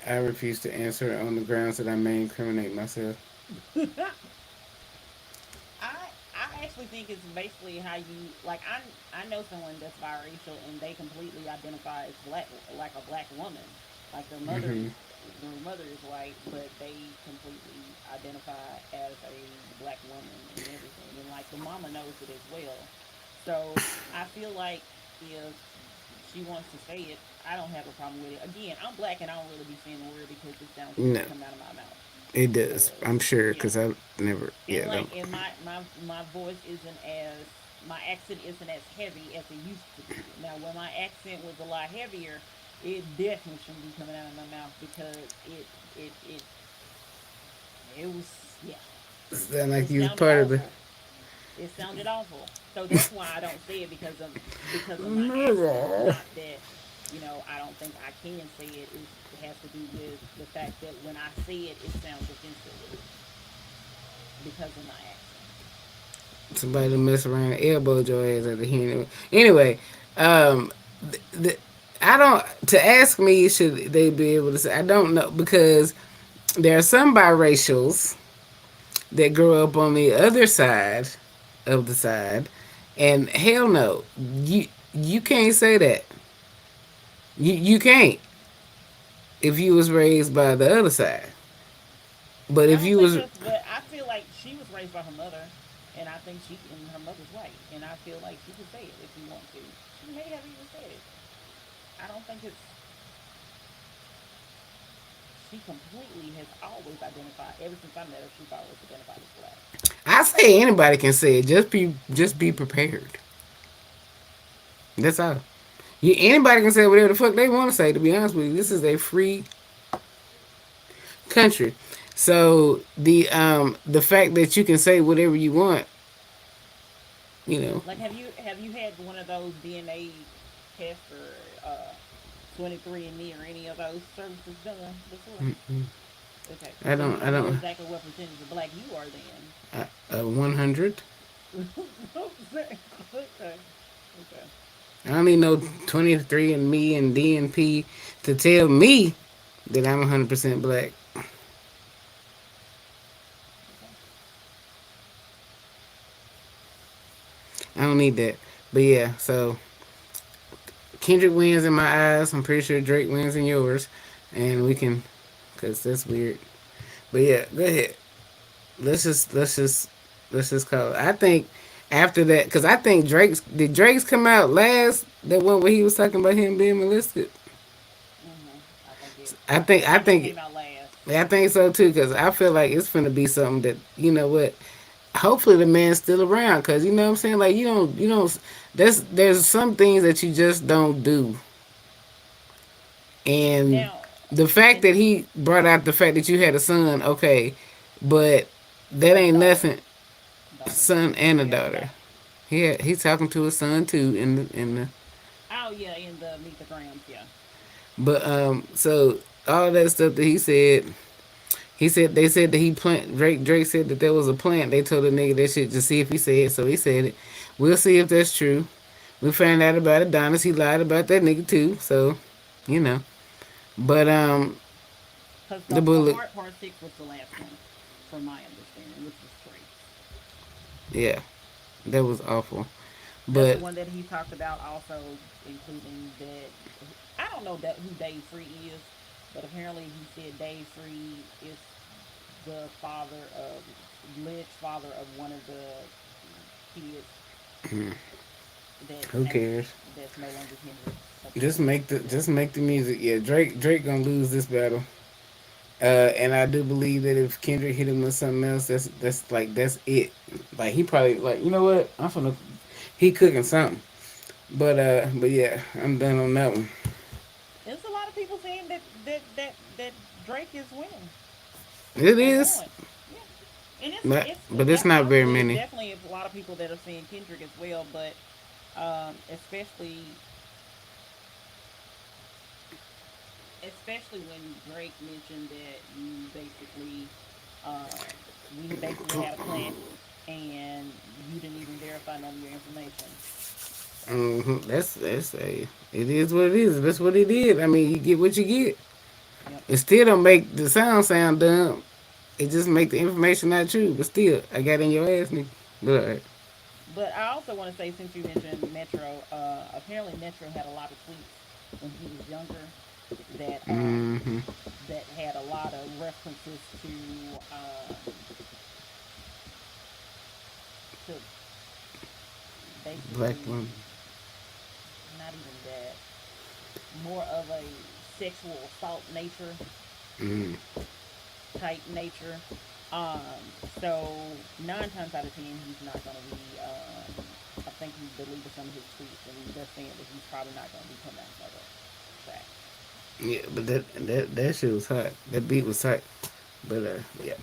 A: I refuse to answer on the grounds that I may incriminate myself.
B: I actually think it's basically how you like. I know someone that's biracial and they completely identify as black, like a black woman. Like
A: Hmm.
B: their mother is white, but they completely identify as a black woman and everything. And like the mama knows it as well. So I feel like if she wants to say it, I don't have a problem with it. Again, I'm black and I don't really be saying the word because it sounds
A: No,
B: stupid coming out of my mouth.
A: it does.
B: Because
A: I'm sure
B: yeah,
A: because I never.
B: and
A: Yeah,
B: like
A: don't.
B: and my voice isn't as my accent isn't as heavy as it used to be. Now when my accent was a lot heavier, it definitely shouldn't be coming out of my mouth because it was, yeah,
A: Sound
B: it
A: like you was
B: sounded
A: part of the.
B: awful. It sounded awful. So that's why I don't say it because of my accent.
A: No.
B: Not that, I don't think I can say it. It has to do with the fact that when I say it, it sounds offensive because of my accent.
A: Somebody to mess around and elbowed your ass at the hearing. Anyway, um, the, I don't. To ask me, should they be able to say? I don't know because there are some biracials that grow up on the other side of the side, and hell no, you can't say that. You can't if you was raised by the other side. But
B: I
A: if
B: don't
A: you
B: think
A: was
B: that's, but I feel like she was raised by her mother, and I think and her mother's white, and I feel like she could say it if she want to. She may have even said it. I don't think it's. She completely has always identified ever since I met her. She's always identified as black.
A: I say anybody can say it. Just be prepared. That's all. Anybody can say whatever the fuck they want to say. To be honest with you, this is a free country. So the fact that you can say whatever you want, you know,
B: Like, have you had one of those DNA tests or 23andMe or any of those services done before? Okay,
A: I
B: so
A: don't
B: you
A: I
B: don't know
A: don't
B: exactly what percentage of black you are then.
A: 100.
B: Okay, okay.
A: I don't need no 23 and me and DNP to tell me that I'm 100% black.
B: Okay.
A: I don't need that. But yeah, so Kendrick wins in my eyes. I'm pretty sure Drake wins in yours, and we
B: Okay.
A: can, cause that's weird. But yeah, go ahead. Let's just call it. I think after that, because I think Drake's come out last. That one where he was talking about him being molested. I think I
B: Kendrick
A: think
B: came out last.
A: I think so too. Because I feel like it's gonna be something that you know what. Hopefully the man's still around. Because you know what I'm saying. Like you don't. There's some things that you just don't do. And
B: Now,
A: the fact
B: and
A: that he brought out the fact that you had a son, okay, but that
B: a
A: ain't
B: daughter,
A: nothing.
B: daughter.
A: Son and a
B: He has a
A: daughter.
B: daughter.
A: He's talking to his son too in the
B: Oh yeah, in the Meet the Grams, yeah.
A: but so all that stuff that he said they said that he plant Drake said that there was a plant. They told the nigga that shit to see if he said it, so he said it. We'll see if that's true. We found out about Adonis. He lied about that nigga too. So, you know. But
B: Because
A: the
B: the
A: bullet,
B: Heart Part 6 was the last one, from my understanding, which was Drake's.
A: yeah, that was awful.
B: That's the
A: But
B: one that he talked about, also including that. I don't know who Dave Free is, but apparently he said Dave Free is the father of, alleged father of one of the kids that's
A: who
B: named,
A: cares?
B: that's no longer Kendrick's,
A: Just
B: apparently.
A: make the music. Yeah, Drake gonna lose this battle. And I do believe that if Kendrick hit him with something else, that's it. Like he probably like you know what I'm finna he cooking something. But yeah, I'm done on that one.
B: There's a lot of people saying that Drake is winning
A: It
B: or
A: is,
B: won. Yeah, and it's
A: but it's
B: that
A: not very
B: possibly is
A: many.
B: definitely a lot of people that are saying Kendrick as well, but especially when Drake mentioned that you basically we basically had a plant and you didn't even verify none of your information. So
A: That's a it is what it is. That's what it is. I mean, you get what you get.
B: yep.
A: It still don't make the sound dumb. It just make the information not true. But still, I got in your ass, nigga. But alright.
B: But I also want to say, since you mentioned Metro, apparently Metro had a lot of tweets when he was younger that
A: Mm-hmm.
B: that had a lot of references to
A: Black one.
B: basically not even that, more of a sexual assault nature
A: Mm.
B: type nature. So 9 times out of 10, he's not going to be. I think he deleted some of his tweets, and they're saying that he's probably not going to be putting out another track.
A: Yeah, but that shit was hot. That beat was hot. But yeah.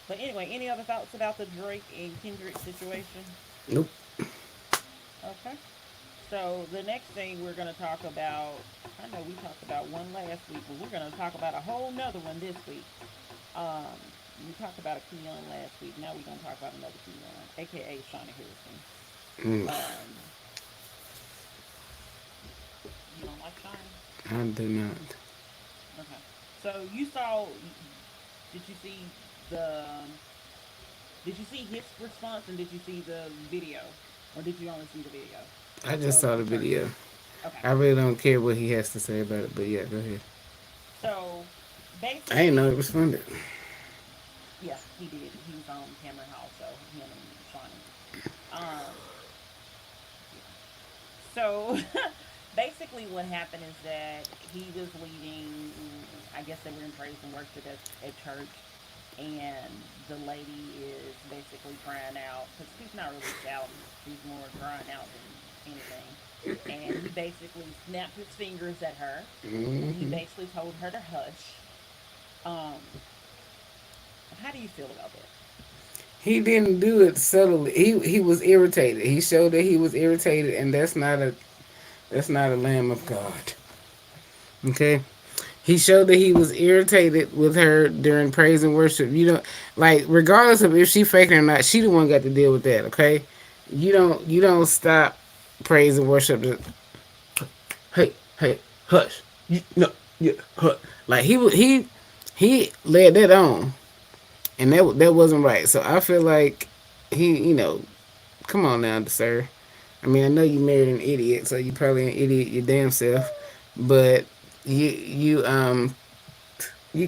B: But anyway, any other thoughts about the Drake and Kendrick situation?
A: Nope.
B: Okay. So the next thing we're going to talk about, I know we talked about one last week, but we're going to talk about a whole nother one this week. We talked about a Keon last week. Now we're going to talk about another Keon, aka Shawnee Harrison.
A: Mm.
B: Um, you don't like Shawnee?
A: I do not.
B: Okay. So you saw? Did you see the? Did you see his response and did you see the video, or did you only see the video
A: I just
B: of
A: saw the
B: the church?
A: video.
B: Okay.
A: I really don't care what he has to say about it. But yeah, go ahead.
B: So
A: I didn't know
B: basically,
A: it was funded.
B: yeah, he did. He was on camera also, him and Shawnee. Um, yeah. So basically, what happened is that he was leading. I guess they were in praise and worship at church, and the lady is basically crying out because she's not really shouting; she's more crying out than anything. And he basically snapped his fingers at her, and he
A: Hmm.
B: basically told her to hush. Um, how do you feel about that?
A: He didn't do it subtly. He was irritated. He showed that he was irritated, and that's not a lamb of God. Okay. He showed that he was irritated with her during praise and worship. You know, like regardless of if she faking or not, she the one got to deal with that. Okay. You don't stop praise and worship. Hey, hush. No, yeah, hush. Like he led that on, and that wasn't right. So I feel like come on now, sir. I mean, I know you married an idiot, so you probably an idiot your damn self. But you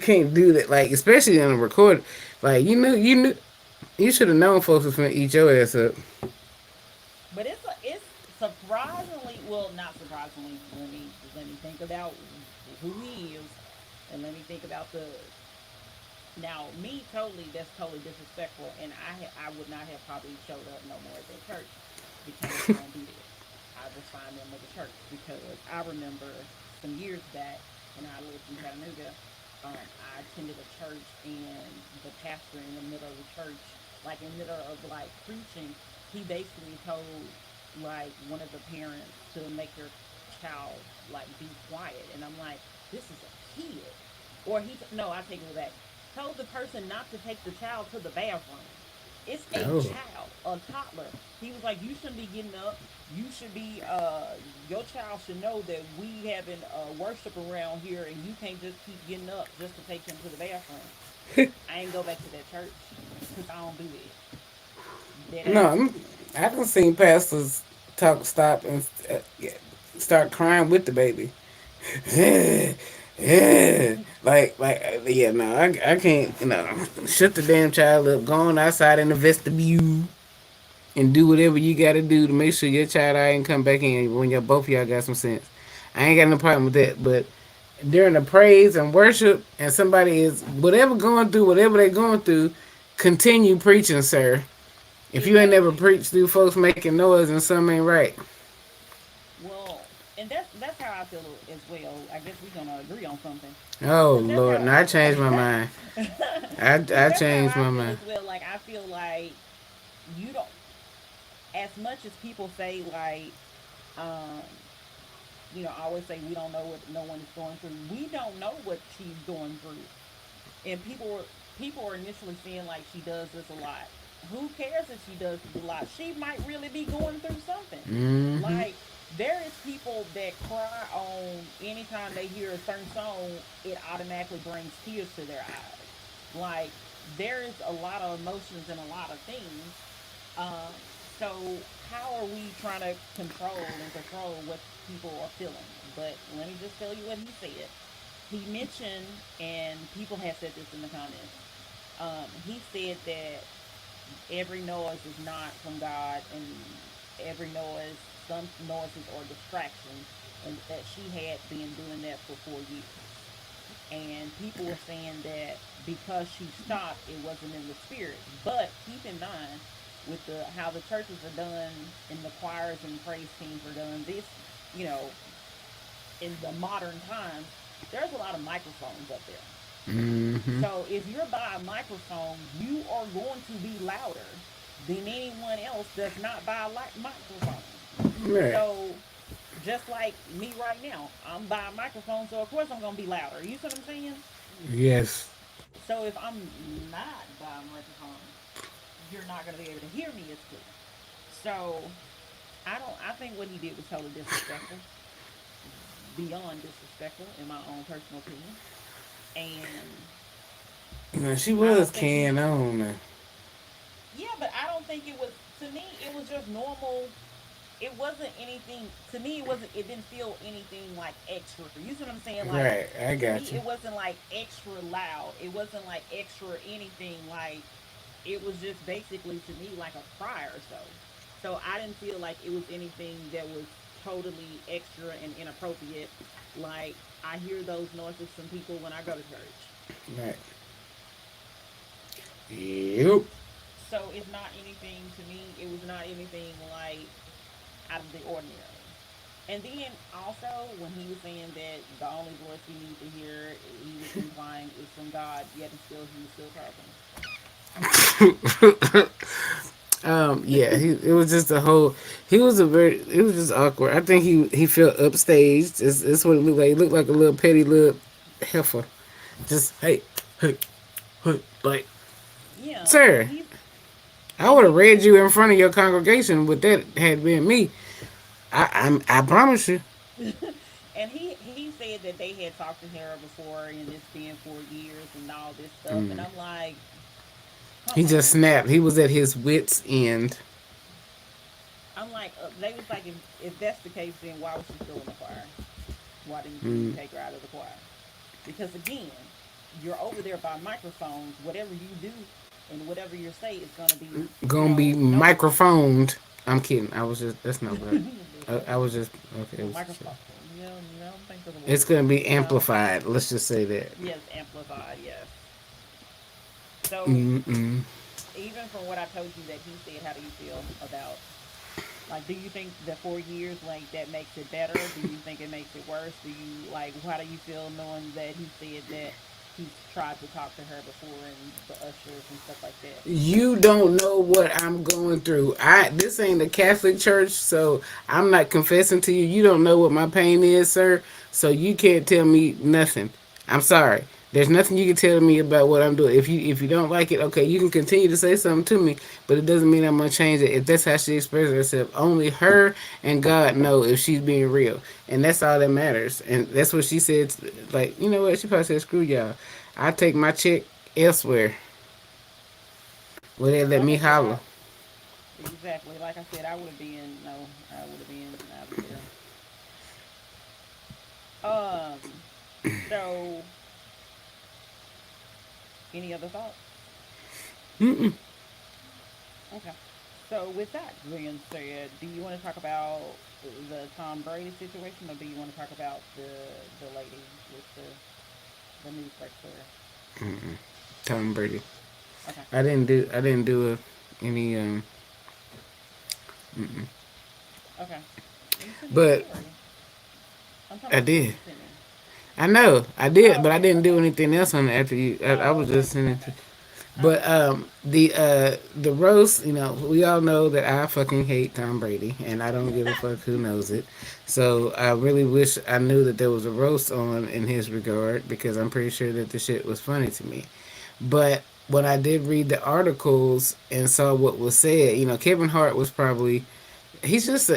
A: can't do that. Like especially on a record. Like you should have known folks was gonna eat your ass up.
B: But it's surprisingly, well, not surprisingly. Let me think about who he is. And let me think about the now me totally that's totally disrespectful, and I would not have probably showed up no more at that church because I don't do that. I just find them of the church because I remember some years back when I lived in Chattanooga, I attended a church and the pastor in the middle of the church, like in the middle of like preaching, he basically told like one of the parents to make their child like be quiet, and I'm like, this is a kid. Or no, I take it back. Told the person not to take the child to the bathroom. It's a
A: Oh,
B: child, a toddler. He was like, you shouldn't be getting up. You should be, your child should know that we having worship around here, and you can't just keep getting up just to take him to the bathroom. I ain't go back to that church because I don't do that. Dead
A: no,
B: ass.
A: I haven't seen pastors stop and start crying with the baby. Yeah, yeah, no, I can't, shut the damn child up, go on outside in the vestibule and do whatever you gotta do to make sure your child ain't come back in when y'all both of y'all got some sense. I ain't got no problem with that, but during the praise and worship and somebody is whatever going through, whatever they going through, continue preaching, sir. If you ain't never
B: Exactly.
A: preached through folks making noise and something ain't right.
B: Well, and that's how I feel as well. I guess we're gonna agree on something,
A: Oh
B: cause that's
A: Lord,
B: how,
A: no, I changed my mind.
B: cause
A: I
B: that's how
A: changed
B: I
A: my
B: feel
A: mind.
B: as well. Like I feel like you don't, as much as people say like, um, I always say we don't know what no one is going through. We don't know what she's going through, and people are initially saying like she does this a lot. Who cares if she does this a lot? She might really be going through something.
A: Mm-hmm.
B: Like there is people that cry on anytime they hear a certain song, it automatically brings tears to their eyes. Like there is a lot of emotions and a lot of things. So how are we trying to control what people are feeling? But let me just tell you what he said. He mentioned, and people have said this in the comments. He said that every noise is not from God, and every noise, some noises are distractions, and that she had been doing that for 4 years. And people were saying that because she stopped, it wasn't in the spirit. But keep in mind, with the how the churches are done and the choirs and praise teams are done, this you know in the modern times, there's a lot of microphones up there.
A: Mm-hmm.
B: So if you're by a microphone, you are going to be louder than anyone else that's not by a microphone.
A: Right.
B: So just like me right now, I'm by a microphone, so of course I'm gonna be louder. You see what I'm saying?
A: Yes.
B: So if I'm not by a microphone, you're not gonna be able to hear me as clear. So I don't. I think what he did was totally disrespectful, beyond disrespectful, in my own personal opinion. And
A: Now she
B: I
A: was
B: don't think
A: carrying
B: he.
A: on now.
B: Yeah, but I don't think it was. To me, it was just normal. It wasn't anything. To me, it wasn't. It didn't feel anything like extra. You see what I'm saying? Like
A: Right, I
B: to
A: got
B: me,
A: you.
B: it wasn't like extra loud. It wasn't like extra anything. Like it was just basically to me like a cry or so. So I didn't feel like it was anything that was totally extra and inappropriate. Like I hear those noises from people when I go to church.
A: Right. Yep.
B: So it's not anything to me. It was not anything like out of the ordinary. And then also when he was saying that the only voice we need to hear, he was implying is from God. Yet and still, he was still talking.
A: Yeah, it was just a whole. He was a very. It was just awkward. I think he felt upstaged. It's what it looked like. He looked like a little petty little heifer. Just hey, like,
B: Yeah,
A: sir, I
B: and
A: would
B: he
A: have
B: was
A: read you
B: saying,
A: in front of your congregation, but that had been me. I promise you.
B: and he said that they had talked to her before, and it's been 4 years and all this stuff. And I'm like, come
A: He just
B: on.
A: snapped. He was at his wits end.
B: I'm like, they was like, if that's the case, then why was she still in the choir? Why didn't you take her out of the choir? Because again, you're over there by microphones. Whatever you do and whatever you say is gonna be,
A: Gonna be
B: known.
A: microphoned. I'm kidding. I was just. That's not what. I
B: That's
A: was
B: funny.
A: just. Okay. It was.
B: Microphone. Yeah, I don't think of the
A: It's
B: word
A: gonna be
B: no.
A: amplified. Let's just say that.
B: Yes, amplified. Yes. So
A: Mm-mm.
B: even from what I told you that he said, how do you feel about like? Do you think the 4 years like that makes it better? Do you think it makes it worse? Do you like? How do you feel knowing that he said that he's tried to talk to her before and the ushers and stuff like that?
A: You don't know what I'm going through. This ain't a Catholic church, so I'm not confessing to you. You don't know what my pain is, sir. So you can't tell me nothing. I'm sorry. There's nothing you can tell me about what I'm doing. If you don't like it, okay, you can continue to say something to me, but it doesn't mean I'm gonna change it. If that's how she expresses herself, only her and God know if she's being real, and that's all that matters. And that's what she said. Like, you know what? She probably said, "Screw y'all. I take my check elsewhere where they let
B: Like
A: me
B: I said,
A: holler."
B: I exactly like I said, I would have been no, I would have been out of there. Um. So, any other thoughts?
A: Mm-mm.
B: Okay. So, with that being said, do you want to talk about the Tom Brady situation, or do you want to talk about the lady with the news story?
A: Tom Brady.
B: Okay.
A: I didn't do any
B: Okay. You sent me the
A: but
B: story. I'm talking
A: I
B: about the story
A: did.
B: you sent me.
A: I know I did,
B: Oh,
A: but I
B: okay.
A: didn't do
B: Okay.
A: anything else on it after you. I
B: Oh,
A: was
B: okay.
A: just sending to.
B: Okay. All
A: But
B: right.
A: the roast, we all know that I fucking hate Tom Brady, and I don't give a fuck who knows it. So I really wish I knew that there was a roast on in his regard because I'm pretty sure that the shit was funny to me. But when I did read the articles and saw what was said, Kevin Hart was probably he's just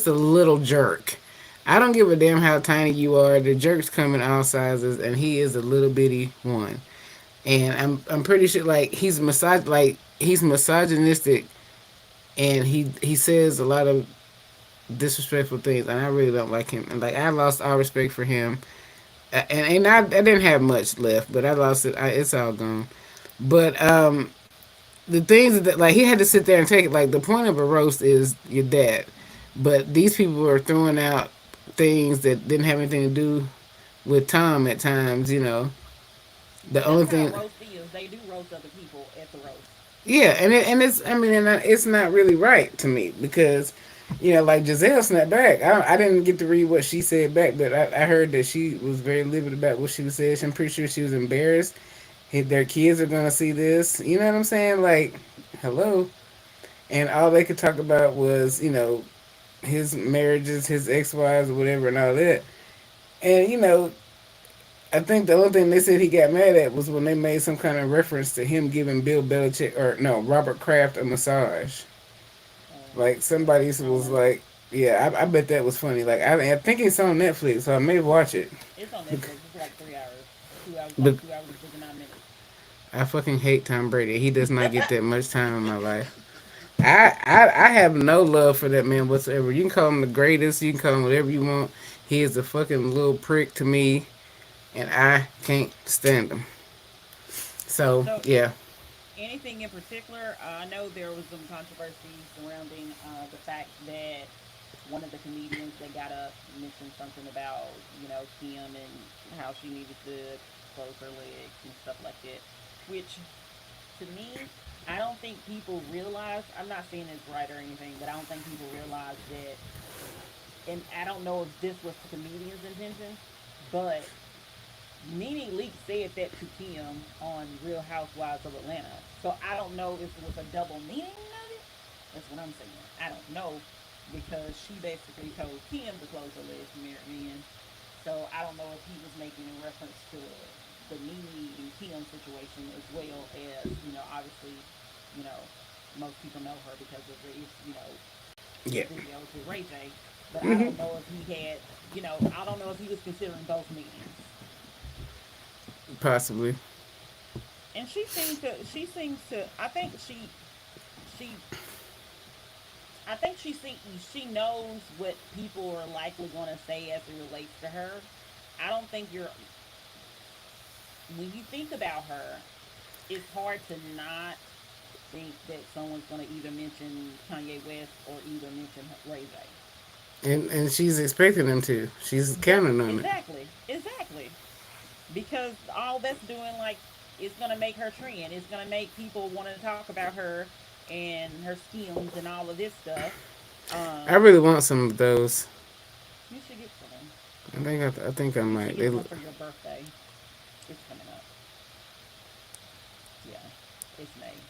A: a little jerk. I don't give a damn how tiny you are. The jerks come in all sizes, and he is a little bitty one. And I'm pretty sure he's misogynistic, and he says a lot of disrespectful things, and I really don't like him. And like I lost all respect for him, and I didn't have much left, but I lost it. It's all gone. But the things that like he had to sit there and take it. Like the point of a roast is your dad, but these people were throwing out things that didn't have anything to do with Tom at times. The only
B: That's how a
A: thing,
B: roast is. They do roast other people at the roast.
A: yeah, and it's I mean, it's not really right to me because. Like Giselle snapped back. I didn't get to read what she said back, but I heard that she was very livid about what she said. I'm pretty sure she was embarrassed. Their kids are gonna see this. You know what I'm saying? Like, hello. And all they could talk about was his marriages, his ex-wives, or whatever, and all that. And I think the only thing they said he got mad at was when they made some kind of reference to him giving Bill Belichick or no Robert Kraft a massage. Like somebody
B: I don't
A: was
B: remember that.
A: like, yeah, I bet that was funny. Like I think it's on Netflix, so I may watch it.
B: It's on Netflix. It's like 3 hours. 2 hours, like
A: But
B: 2 hours and 59 minutes.
A: I fucking hate Tom Brady. He does not get that much time in my life. I have no love for that man whatsoever. You can call him the greatest. You can call him whatever you want. He is a fucking little prick to me, and I can't stand him. So
B: So,
A: yeah,
B: anything in particular? I know there was some controversy surrounding the fact that one of the comedians that got up mentioned something about Kim and how she needed to close her legs and stuff like that. Which to me, I don't think people realize. I'm not saying it's right or anything, but I don't think people realize that. And I don't know if this was the comedian's intention, but Nene Leak said that to Kim on Real Housewives of Atlanta. So I don't know if it was a double meaning of it. That's what I'm saying. I don't know because she basically told Kim to close her legs to marry men. So I don't know if he was making a reference to the Nene and Kim situation as well as obviously, you know, most people know her because of the
A: yeah,
B: videos with Ray J. But I don't know if he had, I don't know if he was considering both meanings.
A: possibly.
B: And she seems to she I think she knows what people are likely going to say as it relates to her. I don't think you're when you think about her, it's hard to not think that someone's going to either mention Kanye West or either mention Ray J.
A: and she's expecting them to. She's
B: Yeah,
A: counting on it.
B: exactly, exactly. Because all that's doing, like, it's gonna make her trend. It's gonna make people want to talk about her and her schemes and all of this stuff.
A: I
B: Um,
A: really want some of those.
B: you should get some.
A: I think I
B: You should
A: might.
B: get some for your birthday. It's coming up. Yeah, it's May.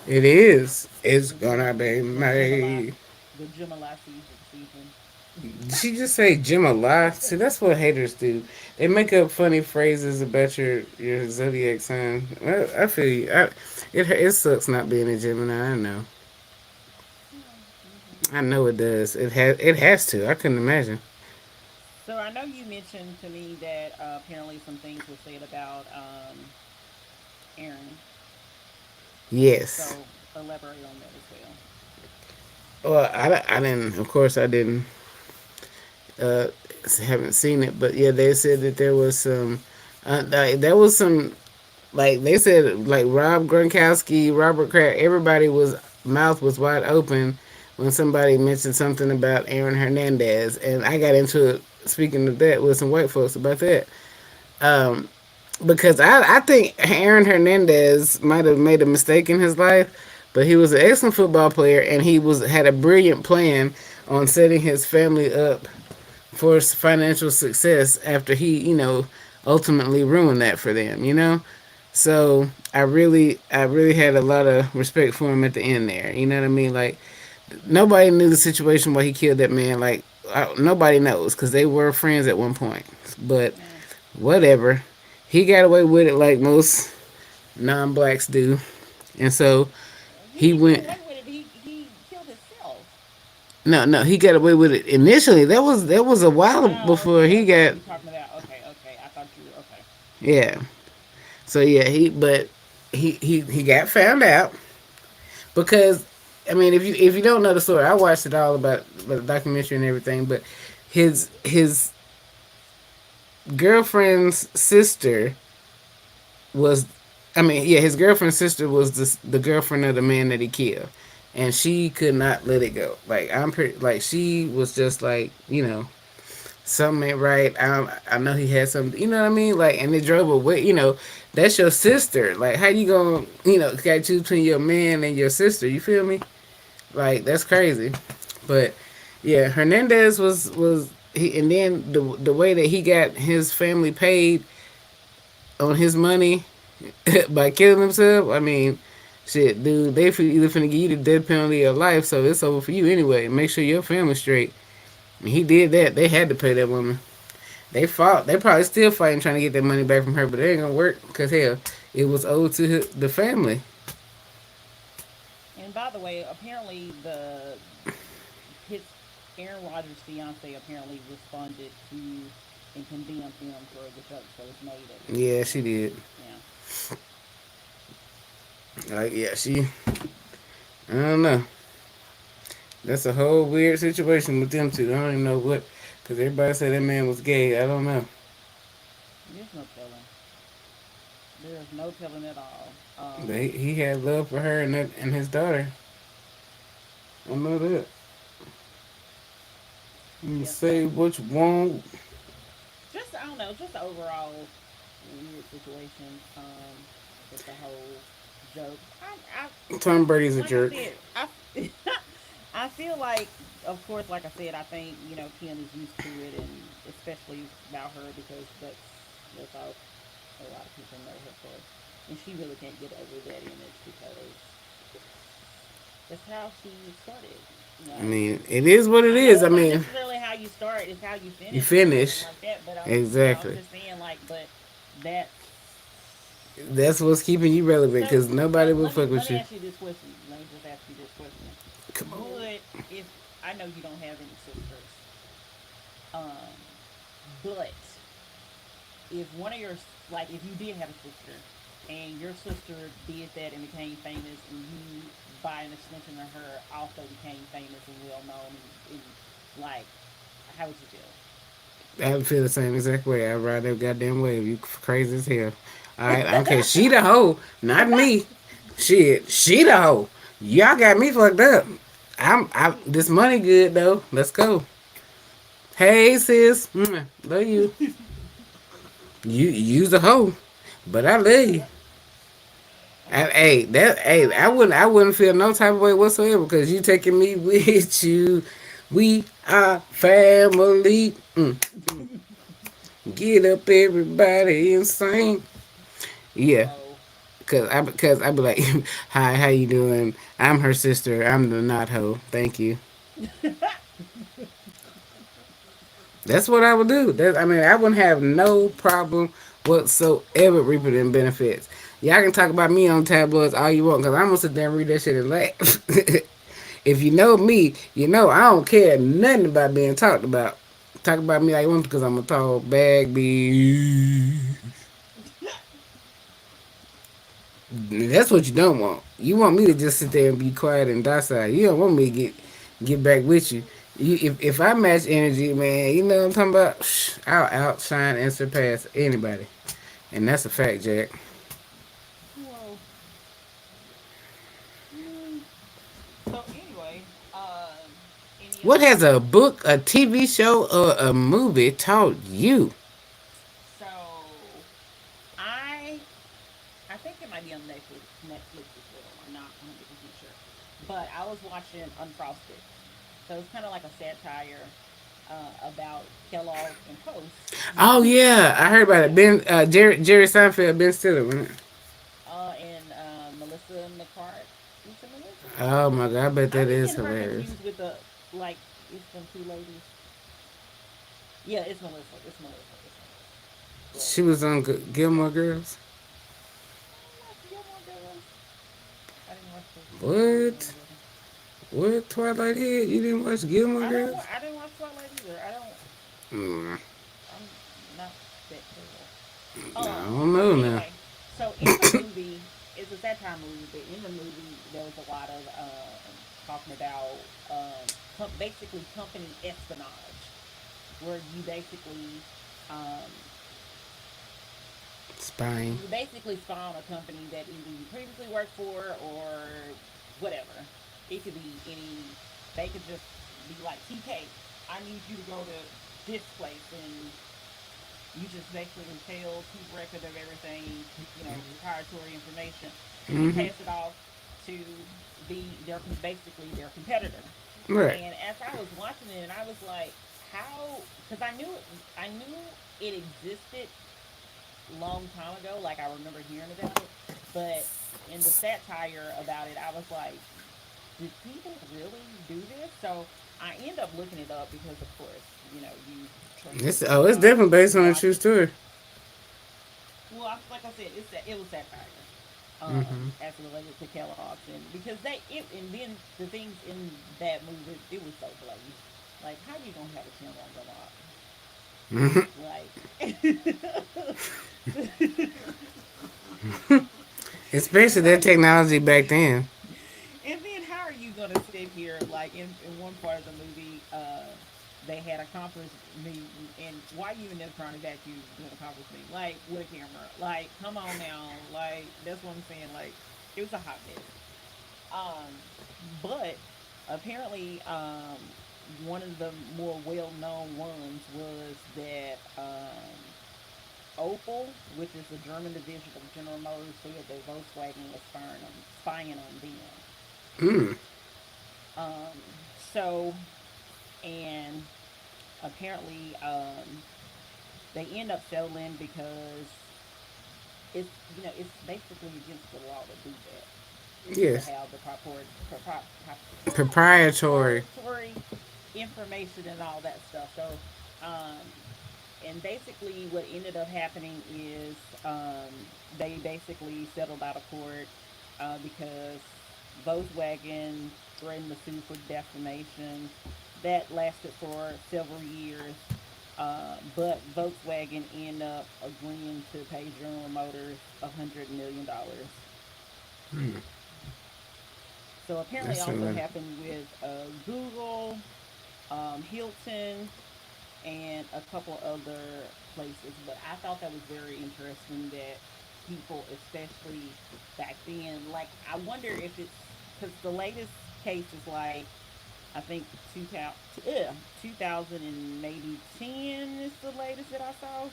A: It is. It's
B: The Jim,
A: gonna be
B: the Gemini,
A: May.
B: the Gemini season.
A: Did she just say Jim a lie? See, that's what haters do. They make up funny phrases about your zodiac sign. Well, I feel you. It sucks not being a Gemini. I know.
B: Yeah.
A: I know it does. It has to. I couldn't imagine.
B: So I know you mentioned to me that apparently some things were said about Aaron.
A: Yes.
B: So elaborate on that as well.
A: Well, I didn't. Of course, I didn't. Uh, haven't seen it, but yeah, they said that there was some. There was some, like they said, like Rob Gronkowski, Robert Kraft, everybody was mouth was wide open when somebody mentioned something about Aaron Hernandez, and I got into it. Speaking of that, with some white folks about that, um, because I think Aaron Hernandez might have made a mistake in his life, but he was an excellent football player, and he was had a brilliant plan on setting his family up for financial success after he, ultimately ruined that for them, So I really had a lot of respect for him at the end there. You know what I mean? Like nobody knew the situation why he killed that man. Like nobody knows because they were friends at one point. But
B: Yeah.
A: whatever, he got away with it like most non-blacks do, and so
B: He
A: he
B: didn't get
A: went.
B: away with it. He killed himself.
A: No, no, he got away with it initially. That was a while
B: Oh,
A: before
B: okay,
A: he
B: okay.
A: got.
B: You talking about, okay, okay. I thought you were okay.
A: Yeah. So yeah, he got found out because I mean if you don't know the story, I watched it all about the documentary and everything, but his girlfriend's sister was I mean, yeah, his girlfriend's sister was the girlfriend of the man that he killed. And she could not let it go. Like I'm pretty like she was just like, something ain't right. I know he had something. You know what I mean? Like, and it drove
B: Yeah.
A: away. That's your sister. Like, how you gonna, got to choose between your man and your sister? You feel me? Like, that's crazy. But yeah, Hernandez was he, and then the way that he got his family paid on his money by killing himself. I mean, shit, dude, they either finna give you the death penalty or life, so it's over for you anyway. Make sure your family's straight. And he did that. They had to pay that woman. They fought. They probably still fighting trying to get that money back from her, but it ain't gonna work because hell, it was owed to the family.
B: And by the way, apparently his Aaron Rodgers' fiance apparently responded to and condemned him for the jokes that was made at his
A: Yeah, she
B: funeral.
A: did.
B: Yeah.
A: Like yeah, she. I don't know. That's a whole weird situation with them two. I don't even know what, because everybody said that man was gay. I don't know,
B: There's no telling. There's no telling at all.
A: but he had love for her and his daughter. I know that. You
B: Yeah.
A: say
B: So
A: what you want.
B: just, I don't know, just the overall weird situation with the whole jokes.
A: Tom Brady's a
B: Like I
A: jerk.
B: said, I feel like, of course, like I said, I think Ken is used to it, and especially about her because that's all a lot of people know her for, and she really can't get over that image because that's how she started. You
A: I
B: know,
A: mean, it is what it
B: I know
A: is. I
B: it's not
A: mean,
B: necessarily how you start; it's how you
A: you
B: finish, or something
A: finish
B: like that. But I'm
A: exactly.
B: just saying, like, but that's
A: That's what's keeping you relevant
B: so.
A: because nobody
B: So
A: will fuck
B: let
A: with
B: me
A: you.
B: ask you this question. Let me just ask you this question.
A: Come on.
B: Would if I know you don't have any sisters, but if one of your like if you did have a sister and your sister did that and became famous and you by an extension of her also became famous and well known and like how would you feel?
A: I would feel the same exact way. I'd ride that goddamn wave. You crazy as hell. Alright, okay, she the hoe, not me. Shit, she the hoe. Y'all got me fucked up. I this money good though. Let's go. Hey sis, love you. You use a hoe, but I love you. I wouldn't feel no type of way whatsoever because you taking me with you. We are family. Get up, everybody, and sing. Yeah,
B: Whoa.
A: cause I be like, hi, how you doing? I'm her sister. I'm the not hoe. Thank you. That's what I would do. I mean, I wouldn't have no problem whatsoever reaping them benefits. Y'all can talk about me on tabloids all you want, cause I'm gonna sit there and read that shit and laugh. If you know me, you know I don't care nothing about being talked about. Talk about me like you want because I'm a tall bag bee. That's what you don't want. You want me to just sit there and be quiet and docile. You don't want me to get back with you. If I match energy, man, you know what I'm talking about. I'll outshine and surpass anybody, and that's a fact, Jack.
B: Whoa. Mm. So anyway, any
A: What has
B: other?
A: a book, a TV show, or a movie taught you?
B: So I I think it might be on Netflix as well. I'm not 100% sure, but I was watching Unfrosted. So it's kind of like a satire about Kellogg's and Post.
A: Oh yeah, I heard about it.
B: Yeah.
A: Jerry Seinfeld, Ben Stiller. Wasn't it?
B: And Melissa McCart. Is it Melissa?
A: Oh my god, I bet
B: I
A: that
B: be
A: is
B: getting her
A: hilarious.
B: confused with the like. It's them two ladies. Yeah, it's Melissa. It's Melissa. It's Melissa.
A: She
B: But
A: was on Gilmore Girls.
B: I don't watch Gilmore Girls. I didn't watch the Twilight
A: What?
B: ones either.
A: What Twilight Head? You didn't watch Gilmore Girls?
B: I didn't watch Twilight either. I don't.
A: Mm,
B: I'm not that clear.
A: I don't
B: But
A: know now.
B: anyway, so in the movie, it's a satire movie, but in the movie there was a lot of talking about basically company espionage, where um,
A: Spying.
B: you basically spy on a company that either you previously worked for or whatever. It could be any. They could just be like, TK, I need you to go to this place, and you just basically entail, keep record of everything, proprietary information, and you
A: Mm-hmm.
B: pass it off to basically their competitor.
A: Right.
B: And as I was watching it, and I was like, how? Because I knew it existed long time ago. Like I remember hearing about it, but in the satire about it, I was like, did people really do this? So I end up looking it up because, of course, you trust
A: It's definitely based
B: you
A: on a true
B: watch.
A: story.
B: Well, like I said, it was satire,
A: Mm-hmm.
B: as related to Kellogg's, and because and then the things in that movie, it was so blatant. Like, how you gonna have a camera on your lock? Like,
A: Especially that
B: like,
A: technology back then.
B: and then how are you gonna sit here? Like in one part of the movie, they had a conference meeting, and why you in there trying to vacuum doing a conference meeting, like with a camera? Like, come on now, like that's what I'm saying. Like, it was a hot mess. But apparently, one of the more well-known ones was that Opel, which is the German division of General Motors, said that Volkswagen was spying on them.
A: Mm.
B: So, and apparently, they end up settling because it's basically against the law to do that, to
A: Yes.
B: have the
A: Proprietary.
B: proprietary information and all that stuff. So, um, and basically, what ended up happening is they basically settled out of court because Volkswagen threatened to sue for defamation. That lasted for several years. But Volkswagen ended up agreeing to pay General Motors $100 million. So apparently,
A: That's
B: also
A: a
B: happened with Google, Hilton, and a couple other places. But I thought that was very interesting that people, especially back then, like I wonder if it's because the latest case is like I think 2000 and maybe 10 is the latest that I saw.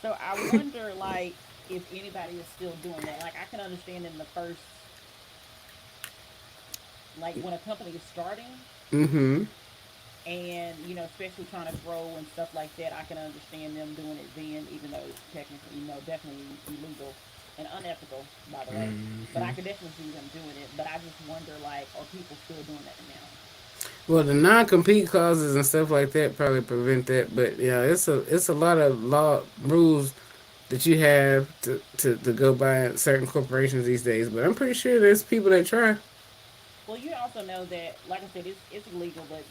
B: So I wonder, like, if anybody is still doing that. Like, I can understand in the first, like, when a company is starting,
A: Mm-hmm.
B: and especially trying to grow and stuff like that, I can understand them doing it then, even though it's technically, definitely illegal and unethical, by the way. But I could definitely see them doing it. But I just wonder, like, are people still doing that now?
A: Well, the non-compete clauses and stuff like that probably prevent that, but yeah, it's a lot of law rules that you have to go by in certain corporations these days. But I'm pretty sure there's people that try.
B: Well, you also know that, like I said, it's illegal. But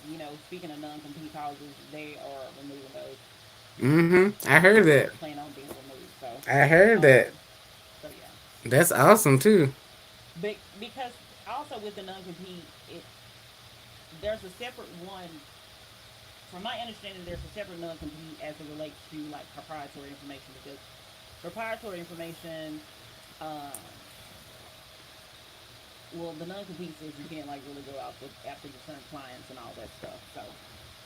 B: speaking of non-compete clauses, they are removing those.
A: Mm-hmm. I heard
B: Or
A: that.
B: plan on being removed. So,
A: I heard that.
B: yeah.
A: That's awesome too.
B: But because also with the non-compete, there's a separate one. From my understanding, there's a separate non-compete as it relates to like proprietary information, because proprietary information, um, well, the non-compete says you can't like really go out after your certain clients and all that stuff. So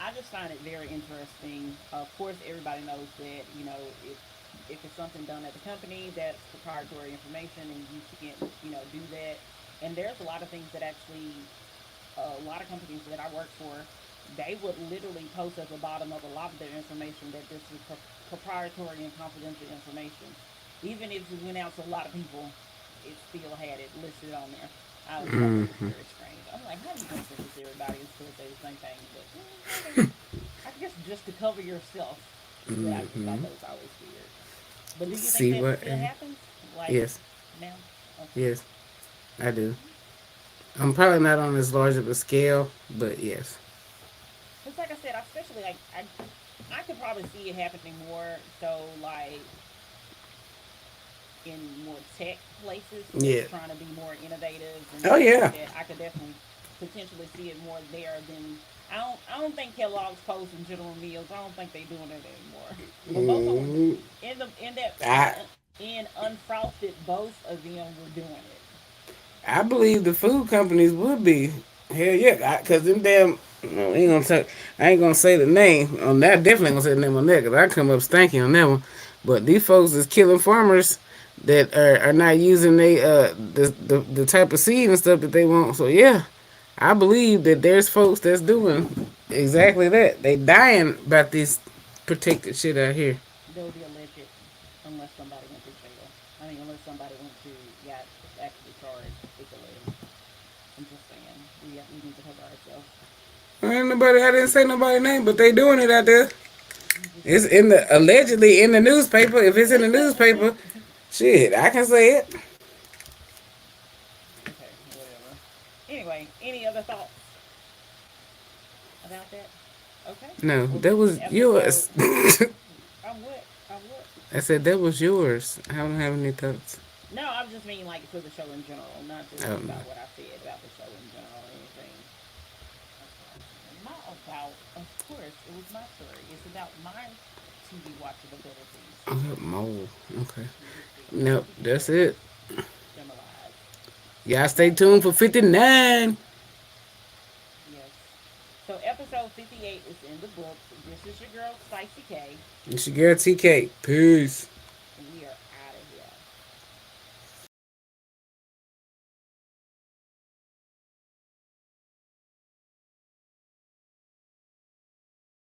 B: I just find it very interesting. Of course, everybody knows that if it's something done at the company, that's proprietary information, and you can't do that. And there's a lot of things that actually a lot of companies that I work for, they would literally post at the bottom of a lot of their information that this is proprietary and confidential information. Even if it went out to a lot of people, it still had it listed on there. I always thought that was very strange. I'm like, how are you going to send this to everybody and still say the same thing? But okay, I guess just to cover yourself. But I just thought that was always weird. But do you think
A: See
B: that
A: what?
B: still happens? Like
A: Yes,
B: now? Okay.
A: yes, I do. I'm probably not on as large of a scale, but yes.
B: Because like I said, especially like I could probably see it happening more so like in more tech places that's
A: Yeah.
B: trying to be more innovative and
A: Oh
B: stuff like
A: yeah.
B: that. I could definitely potentially see it more there than I don't think Kellogg's Post and General Mills. I don't think they doing it anymore. But both of them
A: Mm,
B: in that
A: I
B: in unfrosted, both of them were doing it.
A: I believe the food companies would be. Hell yeah, cause them damn. No, I ain't gonna say the name on that. Definitely ain't gonna say the name on that, cause I come up stinking on that one. But these folks is killing farmers that are not using the type of seed and stuff that they want. So yeah, I believe that there's folks that's doing exactly that. They dying about this protected shit out here.
B: They would be alleged unless somebody went to jail. I mean, unless somebody went to got actually charged. It's alleged. I'm just saying we need to cover ourselves.
A: Ain't nobody. I didn't say nobody's name, but they doing it out there.
B: I'm just
A: It's
B: saying.
A: in the allegedly in the newspaper. If it's in the newspaper, shit, I can say it.
B: Okay, whatever. Anyway, any other thoughts about that? Okay.
A: No,
B: Well,
A: that
B: this is
A: was
B: episode.
A: yours.
B: I'm what? I'm what?
A: I said that was yours. I don't have any thoughts.
B: No, I was just meaning like for the show in general, not just
A: Um,
B: about what I said about the show in general or anything. Okay. Not about. Of course, it was my story. It's about my TV watching abilities.
A: I got mole. Okay.
B: Just being
A: Nope, that's
B: very
A: it.
B: generalized.
A: Y'all stay
B: But
A: tuned for 59.
B: yes. So episode 58 is in the books. This is your girl, Spicy K.
A: It's your girl TK. Peace.